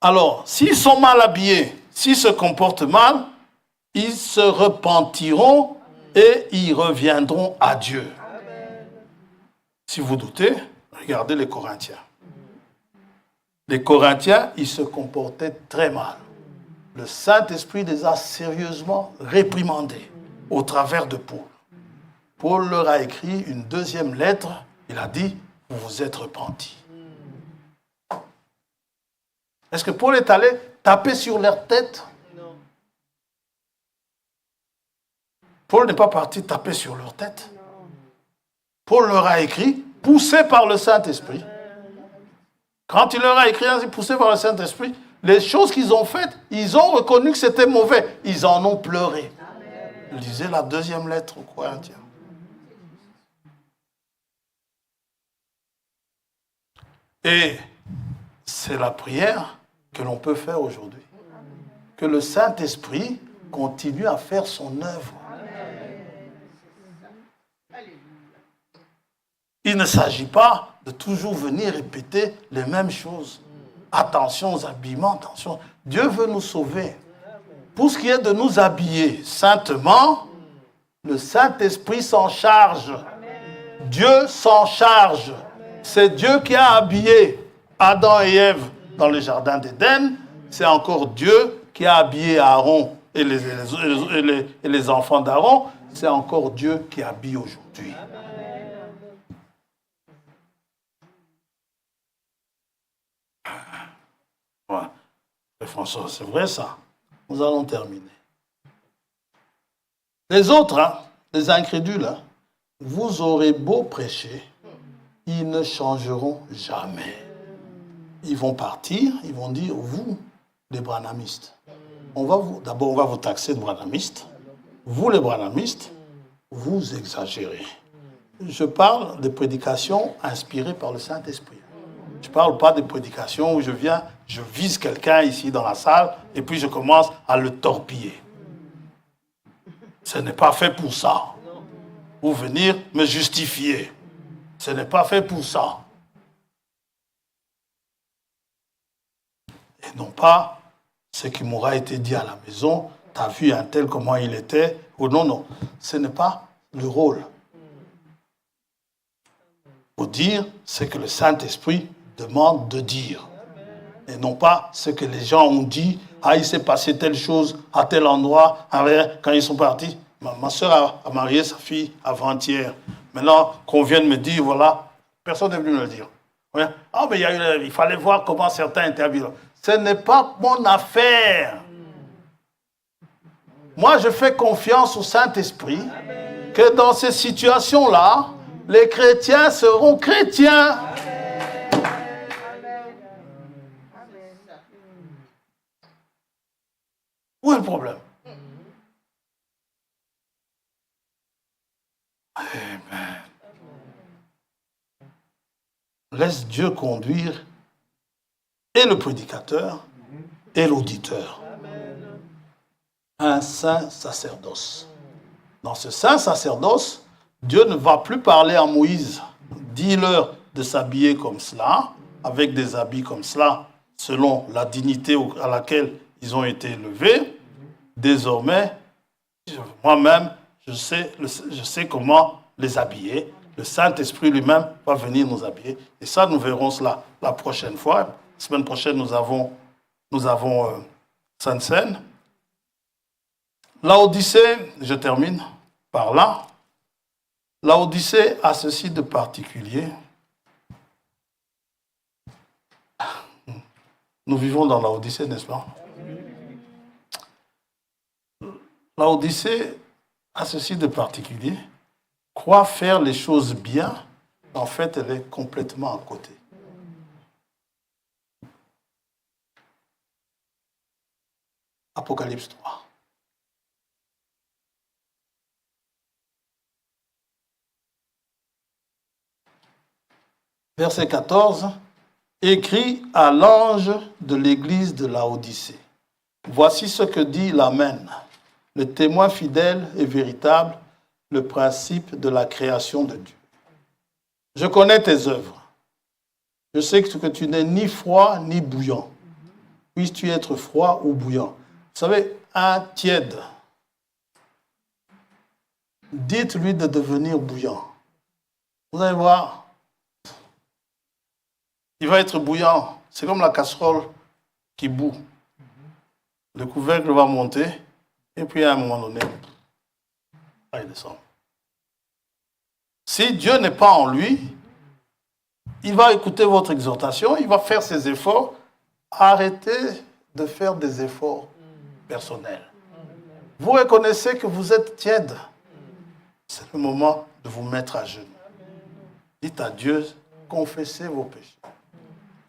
Alors, s'ils sont mal habillés, s'ils se comportent mal, ils se repentiront et ils reviendront à Dieu. Si vous doutez, regardez les Corinthiens. Les Corinthiens, ils se comportaient très mal. Le Saint-Esprit les a sérieusement réprimandés au travers de Paul. Paul leur a écrit une deuxième lettre. Il a dit, vous vous êtes repentis. Est-ce que Paul est allé taper sur leur tête? Non. Paul n'est pas parti taper sur leur tête. Paul leur a écrit, poussé par le Saint-Esprit. Quand il leur a écrit, poussé par le Saint-Esprit, les choses qu'ils ont faites, ils ont reconnu que c'était mauvais. Ils en ont pleuré. Lisez la deuxième lettre aux Corinthiens. Et c'est la prière que l'on peut faire aujourd'hui. Que le Saint-Esprit continue à faire son œuvre. Il ne s'agit pas de toujours venir répéter les mêmes choses. Attention aux habillements, attention. Dieu veut nous sauver. Pour ce qui est de nous habiller saintement, le Saint-Esprit s'en charge. Dieu s'en charge. C'est Dieu qui a habillé Adam et Ève dans le jardin d'Éden. C'est encore Dieu qui a habillé Aaron et les enfants d'Aaron. C'est encore Dieu qui habille aujourd'hui. Ouais. Et François, c'est vrai ça. Nous allons terminer. Les autres, les incrédules, vous aurez beau prêcher, ils ne changeront jamais. Ils vont partir, ils vont dire, vous, les branhamistes, d'abord on va vous taxer de branhamistes. Vous, les branhamistes, vous exagérez. Je parle de prédications inspirées par le Saint-Esprit. Je ne parle pas de prédications où je viens, je vise quelqu'un ici dans la salle et puis je commence à le torpiller. Ce n'est pas fait pour ça. Ou venir me justifier. Ce n'est pas fait pour ça. Et non pas ce qui m'aura été dit à la maison, t'as vu un tel comment il était, ou non. Ce n'est pas le rôle. Pour dire ce que le Saint-Esprit demande de dire. Et non pas ce que les gens ont dit, il s'est passé telle chose à tel endroit, quand ils sont partis. Ma soeur a marié sa fille avant-hier. Maintenant qu'on vient de me dire, voilà, personne n'est venu me le dire. Ouais. Mais il fallait voir comment certains interviewent. Ce n'est pas mon affaire. Moi, je fais confiance au Saint-Esprit que dans ces situations-là, les chrétiens seront chrétiens. Où est le problème? Amen. Laisse Dieu conduire et le prédicateur et l'auditeur. Un saint sacerdoce. Dans ce saint sacerdoce, Dieu ne va plus parler à Moïse. Dis-leur de s'habiller comme cela, avec des habits comme cela, selon la dignité à laquelle ils ont été élevés. Désormais, moi-même, je sais comment les habiller. Le Saint-Esprit lui-même va venir nous habiller. Et ça, nous verrons cela la prochaine fois. La semaine prochaine, nous avons nous avons Sainte Seine. Laodicée, je termine par là. Laodicée a ceci de particulier. Nous vivons dans Laodicée, n'est-ce pas? Laodicée a ceci de particulier. Croit faire les choses bien, en fait, elle est complètement à côté. Apocalypse 3. Verset 14. Écrit à l'ange de l'église de Laodicée. Voici ce que dit l'Amen, le témoin fidèle et véritable, le principe de la création de Dieu. Je connais tes œuvres. Je sais que tu n'es ni froid ni bouillant. Puisses-tu être froid ou bouillant? Vous savez, un tiède, dites-lui de devenir bouillant. Vous allez voir, il va être bouillant. C'est comme la casserole qui bout. Le couvercle va monter, et puis à un moment donné, il descend. Si Dieu n'est pas en lui, il va écouter votre exhortation, il va faire ses efforts. Arrêtez de faire des efforts personnels. Vous reconnaissez que vous êtes tiède. C'est le moment de vous mettre à genoux. Dites à Dieu, confessez vos péchés.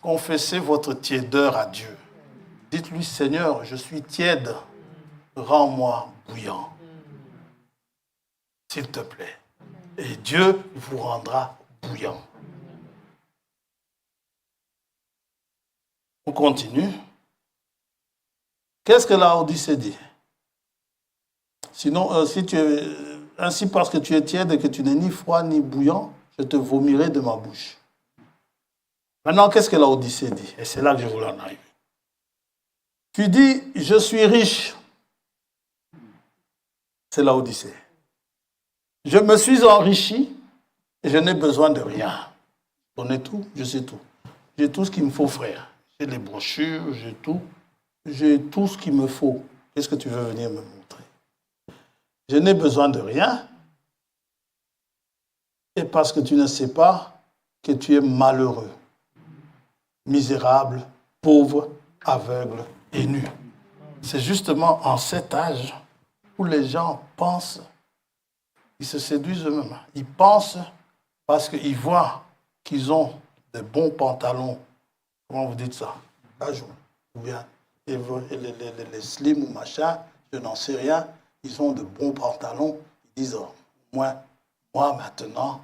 Confessez votre tiédeur à Dieu. Dites-lui, Seigneur, je suis tiède. Rends-moi bouillant. S'il te plaît. Et Dieu vous rendra bouillant. On continue. Qu'est-ce que Laodicée dit? Sinon, si tu es ainsi parce que tu es tiède et que tu n'es ni froid ni bouillant, je te vomirai de ma bouche. Maintenant, qu'est-ce que Laodicée dit? Et c'est là que je voulais en arriver. Tu dis, je suis riche. C'est Laodicée. Je me suis enrichi et je n'ai besoin de rien. Je connais tout, je sais tout. J'ai tout ce qu'il me faut, frère. J'ai les brochures, j'ai tout. J'ai tout ce qu'il me faut. Qu'est-ce que tu veux venir me montrer? Je n'ai besoin de rien. Et parce que tu ne sais pas que tu es malheureux, misérable, pauvre, aveugle et nu. C'est justement en cet âge où les gens pensent, ils se séduisent eux-mêmes. Ils pensent parce qu'ils voient qu'ils ont des bons pantalons. Comment vous dites ça? Ou bien les slim ou machin, je n'en sais rien. Ils ont de bons pantalons. Ils disent, oh, moi maintenant,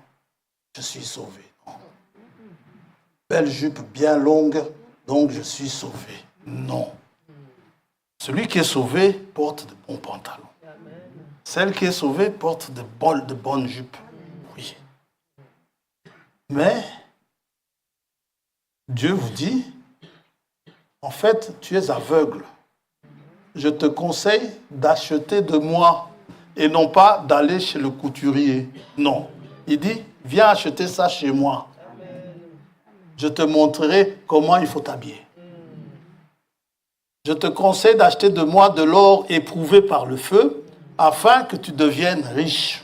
je suis sauvé. Non. Belle jupe bien longue, donc je suis sauvé. Non. Celui qui est sauvé porte de bons pantalons. Celle qui est sauvée porte de bonnes jupes. Oui. Mais Dieu vous dit, en fait, tu es aveugle. Je te conseille d'acheter de moi et non pas d'aller chez le couturier. Non. Il dit, viens acheter ça chez moi. Je te montrerai comment il faut t'habiller. Je te conseille d'acheter de moi de l'or éprouvé par le feu afin que tu deviennes riche.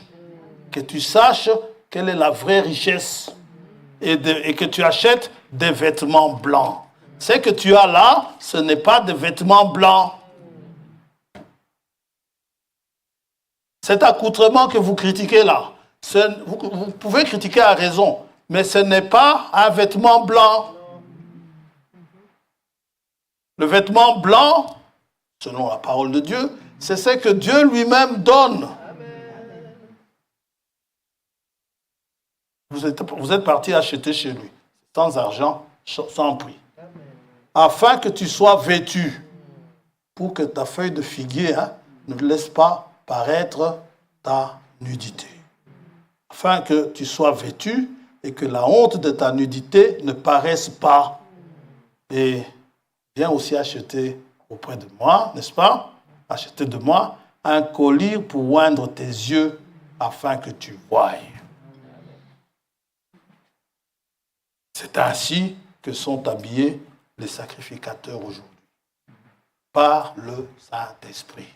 Que tu saches quelle est la vraie richesse et que tu achètes des vêtements blancs. Ce que tu as là, ce n'est pas des vêtements blancs. Cet accoutrement que vous critiquez là, vous pouvez critiquer à raison, mais ce n'est pas un vêtement blanc. Le vêtement blanc, selon la parole de Dieu, c'est ce que Dieu lui-même donne. Vous êtes parti acheter chez lui, sans argent, sans prix. Afin que tu sois vêtu, pour que ta feuille de figuier ne laisse pas paraître ta nudité. Afin que tu sois vêtu et que la honte de ta nudité ne paraisse pas. Et viens aussi acheter auprès de moi, n'est-ce pas? Acheter de moi un collier pour oindre tes yeux afin que tu voies. C'est ainsi que sont habillés les sacrificateurs aujourd'hui. par le Saint-Esprit.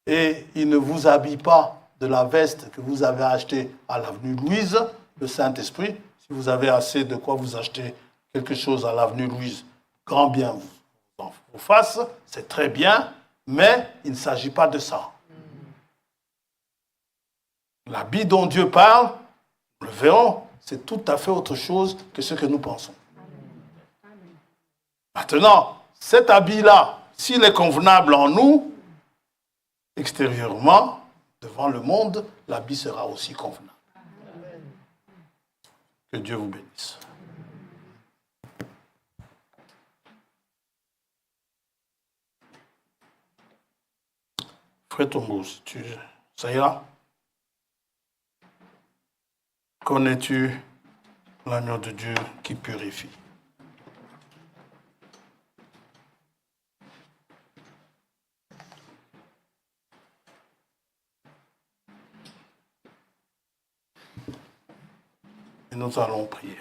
Et il ne vous habille pas de la veste que vous avez achetée à l'avenue Louise, le Saint-Esprit. Si vous avez assez de quoi vous acheter quelque chose à l'avenue Louise, grand bien vous fasse, c'est très bien, mais il ne s'agit pas de ça. L'habit dont Dieu parle, nous le verrons, c'est tout à fait autre chose que ce que nous pensons. Maintenant, cet habit-là, s'il est convenable en nous, extérieurement, devant le monde, l'habit sera aussi convenable. Que Dieu vous bénisse. Frère Tombeau, ça ira? Connais-tu l'agneau de Dieu qui purifie? Et nous allons prier.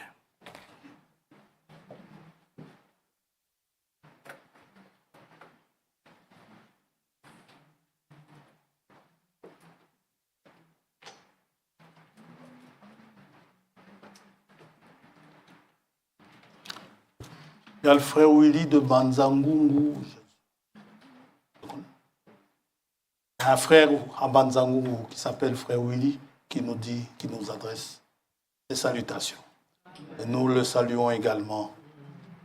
Il y a le frère Willy de Banzangungu. Il y a un frère à Banzangungu qui s'appelle frère Willy qui nous adresse des salutations. Et nous le saluons également.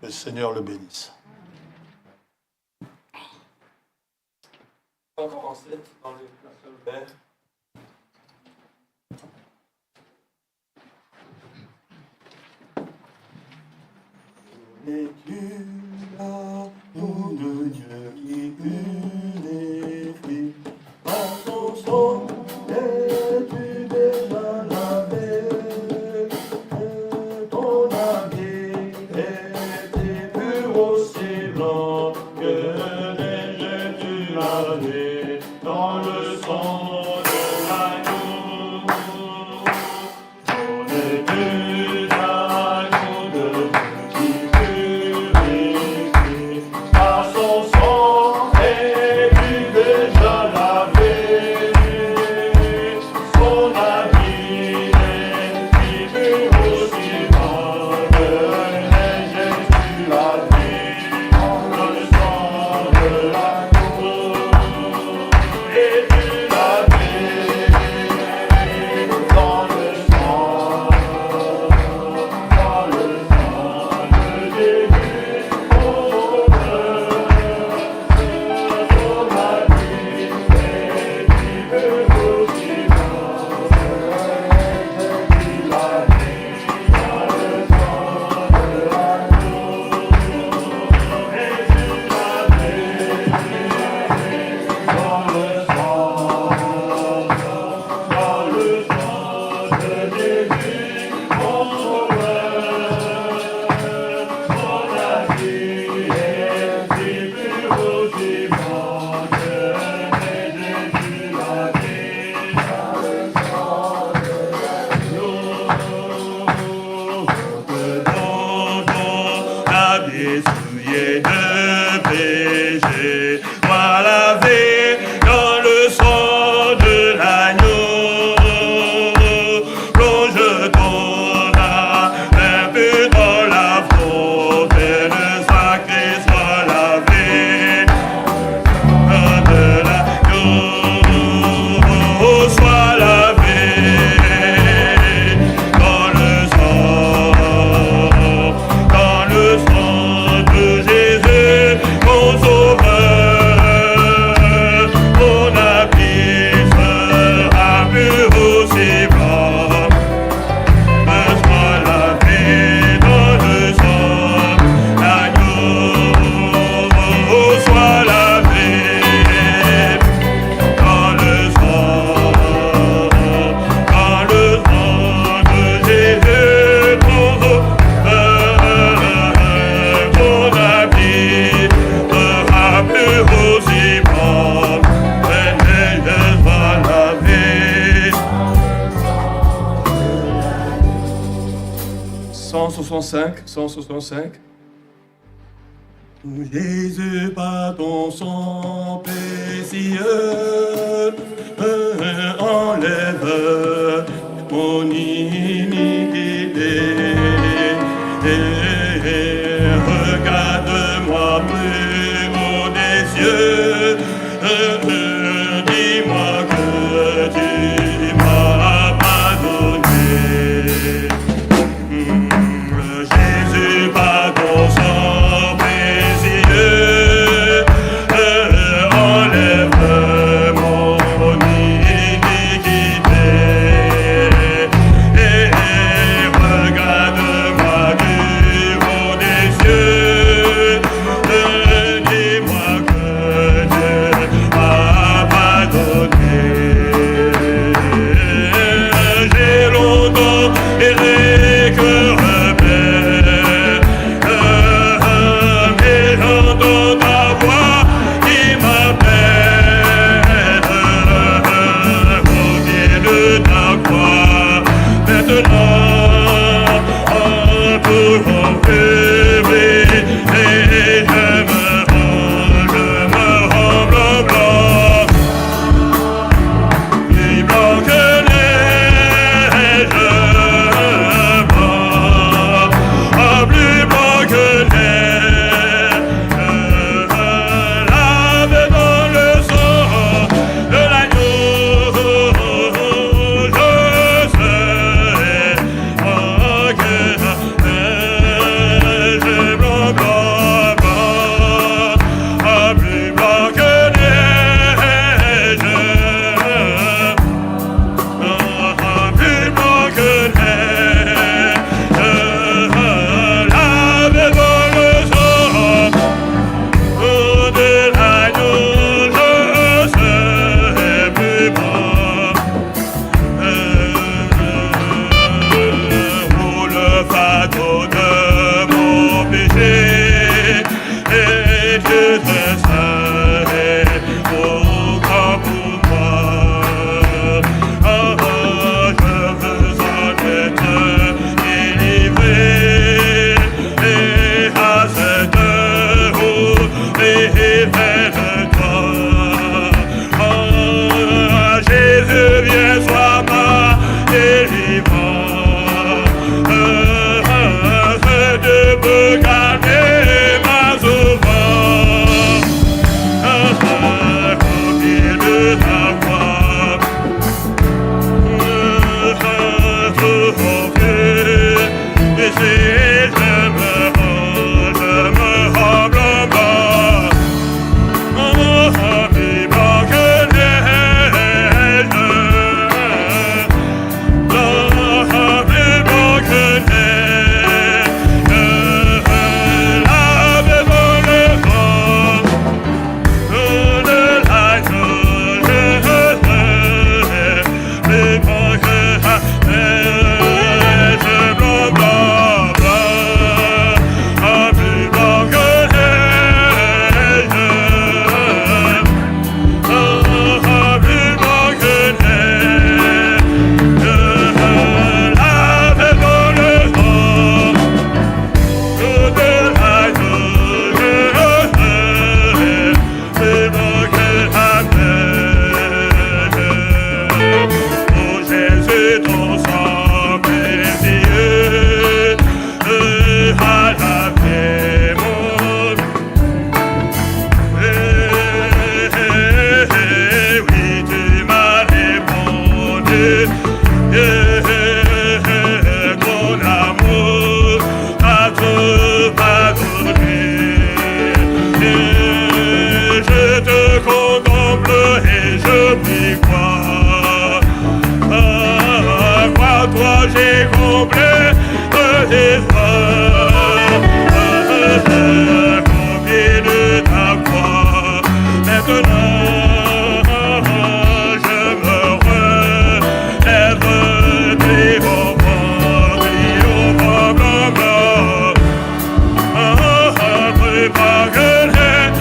Que le Seigneur le bénisse. On va commencer dans le verre. Es-tu l'amour de Dieu qui purifie? Par son sang, es-tu déjà lavé? Ton habit est pur aussi blanc que neige tu lavé dans le sang de l'agneau. Es-tu l'agneau de Dieu? Jésus, par ton sang précieux, enlève mon iniquité. Regarde-moi plus haut des cieux, dis-moi que tu m'as pardonné. Jésus, par ton sang précieux, enlève mon iniquité. Et regarde-moi du haut des cieux, dis-moi que Dieu m'a pardonné. J'ai longtemps erré que rebelle, mais j'entends ta voix qui m'appelle au pied de ta croix. Maintenant, pour enlever, et je me rends blanc, plus blanc que neige, plus blanc que neige, lavé dans le sang de l'agneau, je serai que neige, blanc, blanc, blanc, plus blanc que neige, plus blanc que neige, lavé dans le sang de l'agneau, je serai plus blanc. Oh, le fardeau de mon péché, et Dieu te serait au grand pour moi. Je veux en être délivré, et à cette heure, révèle-toi. Jésus, viens, sois ma délivrance, de me calmer ma souffrance, au pied de ta croix, et si je me rends blanc, blanc, plus blanc que neige, plus blanc que neige, lavé dans le sang de l'agneau, je serai plus blanc que neige, blanc, blanc, blanc, plus blanc que neige, plus blanc que neige, lavé dans le sang de l'agneau, je serai plus blanc que la neige. Oh Jésus, ton sang précieux a lavé mon oui, tu m'as répondu, ton amour a tout pardonné. Je te contemple et je puis croire. Par toi j'ai comblé de l'espoir. Au pied de ta croix, maintenant je me relève triomphant, triomphant, blanc, blanc, plus blanc que neige,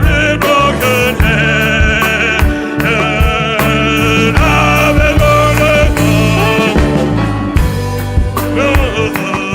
plus blanc que neige, lavé dans le sang.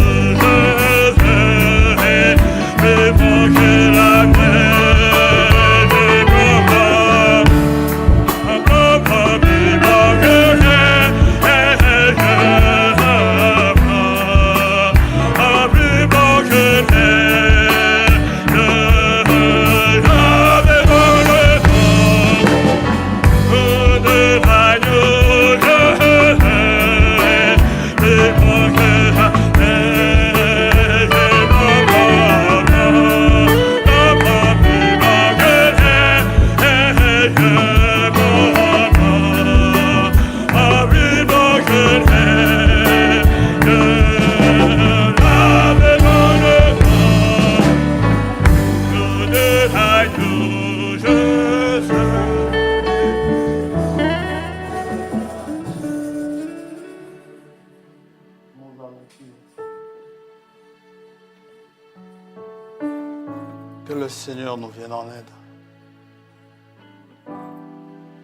Que le Seigneur nous vienne en aide.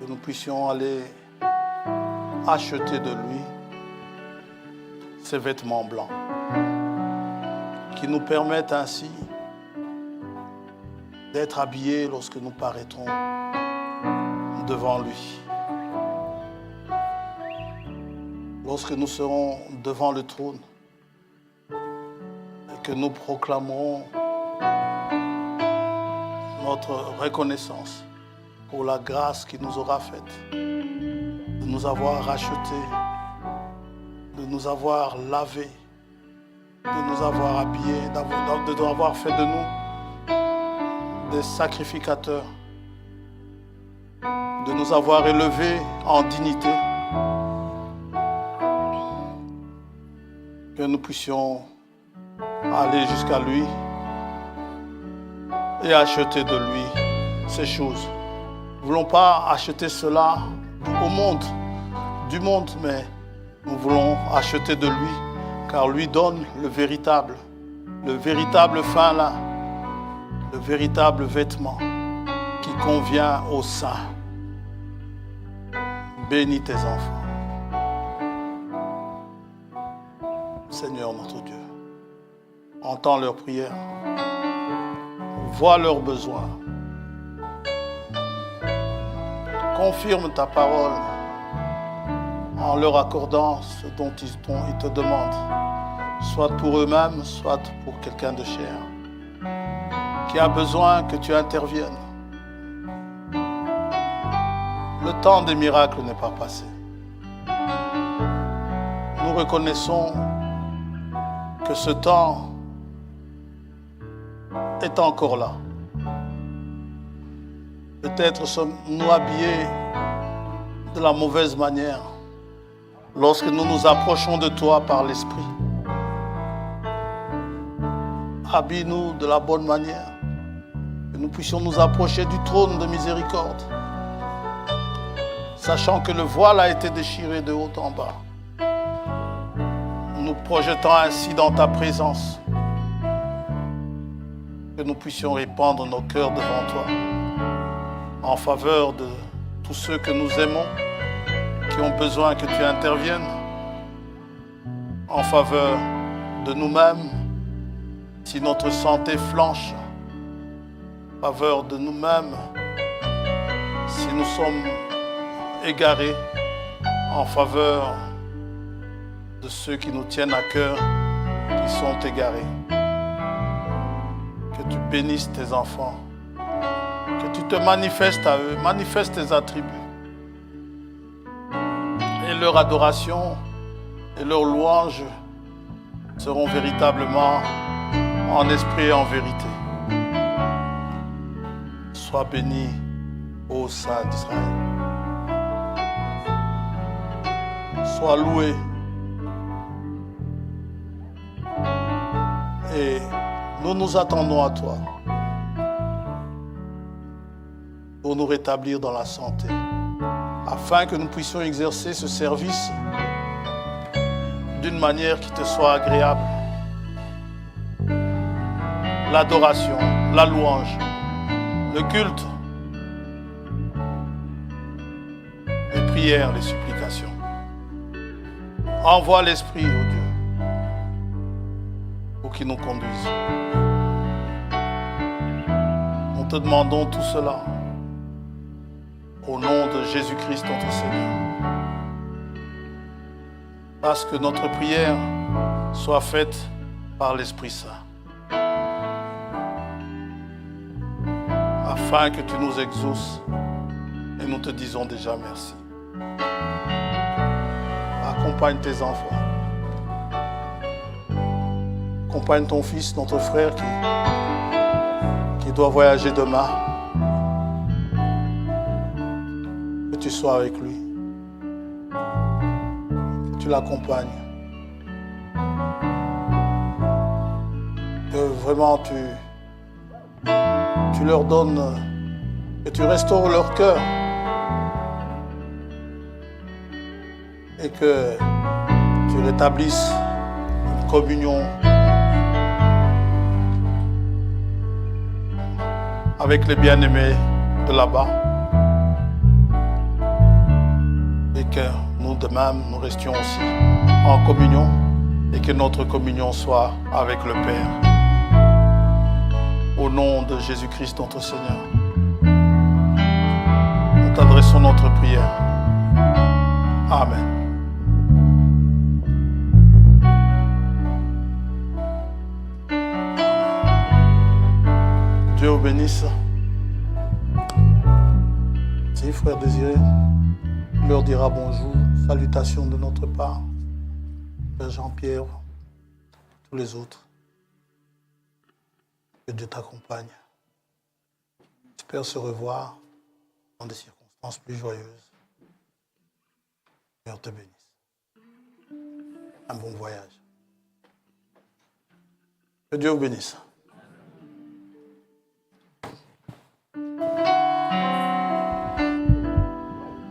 Que nous puissions aller acheter de lui ces vêtements blancs qui nous permettent ainsi d'être habillés lorsque nous paraîtrons devant lui. Lorsque nous serons devant le trône et que nous proclamerons notre reconnaissance pour la grâce qu'il nous aura faite, de nous avoir rachetés, de nous avoir lavés, de nous avoir habillés, de nous avoir fait de nous des sacrificateurs, de nous avoir élevés en dignité, que nous puissions aller jusqu'à lui et acheter de lui ces choses. Nous ne voulons pas acheter cela au monde, du monde, mais nous voulons acheter de lui, car lui donne le véritable fin là, le véritable vêtement qui convient aux saints. Bénis tes enfants. Seigneur notre Dieu, entends leurs prières, vois leurs besoins. Confirme ta parole en leur accordant ce dont ils te demandent, soit pour eux-mêmes, soit pour quelqu'un de cher, qui a besoin que tu interviennes. Le temps des miracles n'est pas passé. Nous reconnaissons que ce temps est encore là. Peut-être sommes-nous habillés de la mauvaise manière lorsque nous nous approchons de toi par l'Esprit. Habille-nous de la bonne manière, que nous puissions nous approcher du trône de miséricorde, sachant que le voile a été déchiré de haut en bas, nous projetant ainsi dans ta présence, que nous puissions répandre nos cœurs devant toi, en faveur de tous ceux que nous aimons, qui ont besoin que tu interviennes, en faveur de nous-mêmes, si notre santé flanche, en faveur de nous-mêmes, si nous sommes égarés, en faveur de ceux qui nous tiennent à cœur, qui sont égarés. Que tu bénisses tes enfants, que tu te manifestes à eux, manifeste tes attributs. Et leur adoration et leur louange seront véritablement en esprit et en vérité. Sois béni, ô Saint d'Israël. Sois loué. Et nous nous attendons à toi pour nous rétablir dans la santé, afin que nous puissions exercer ce service d'une manière qui te soit agréable. L'adoration, la louange, le culte, les prières, les supplications. Envoie l'Esprit, ô Dieu, pour qu'il nous conduise. Nous te demandons tout cela au nom de Jésus-Christ, notre Seigneur. Parce que notre prière soit faite par l'Esprit Saint. Afin que tu nous exauces et nous te disons déjà merci. Accompagne tes enfants. Accompagne ton fils, notre frère qui doit voyager demain. Que tu sois avec lui. Que tu l'accompagnes. Que vraiment tu leur donnes, que tu restaures leur cœur. Et que tu rétablisses une communion avec les bien-aimés de là-bas. Et que nous de même, nous restions aussi en communion et que notre communion soit avec le Père. Au nom de Jésus-Christ, notre Seigneur, nous t'adressons notre prière. Amen. Dieu vous bénisse. Si frère Désiré leur dira bonjour, salutations de notre part, Père Jean-Pierre, tous les autres. Que Dieu t'accompagne. J'espère se revoir dans des circonstances plus joyeuses. Seigneur te bénisse. Un bon voyage. Que Dieu vous bénisse.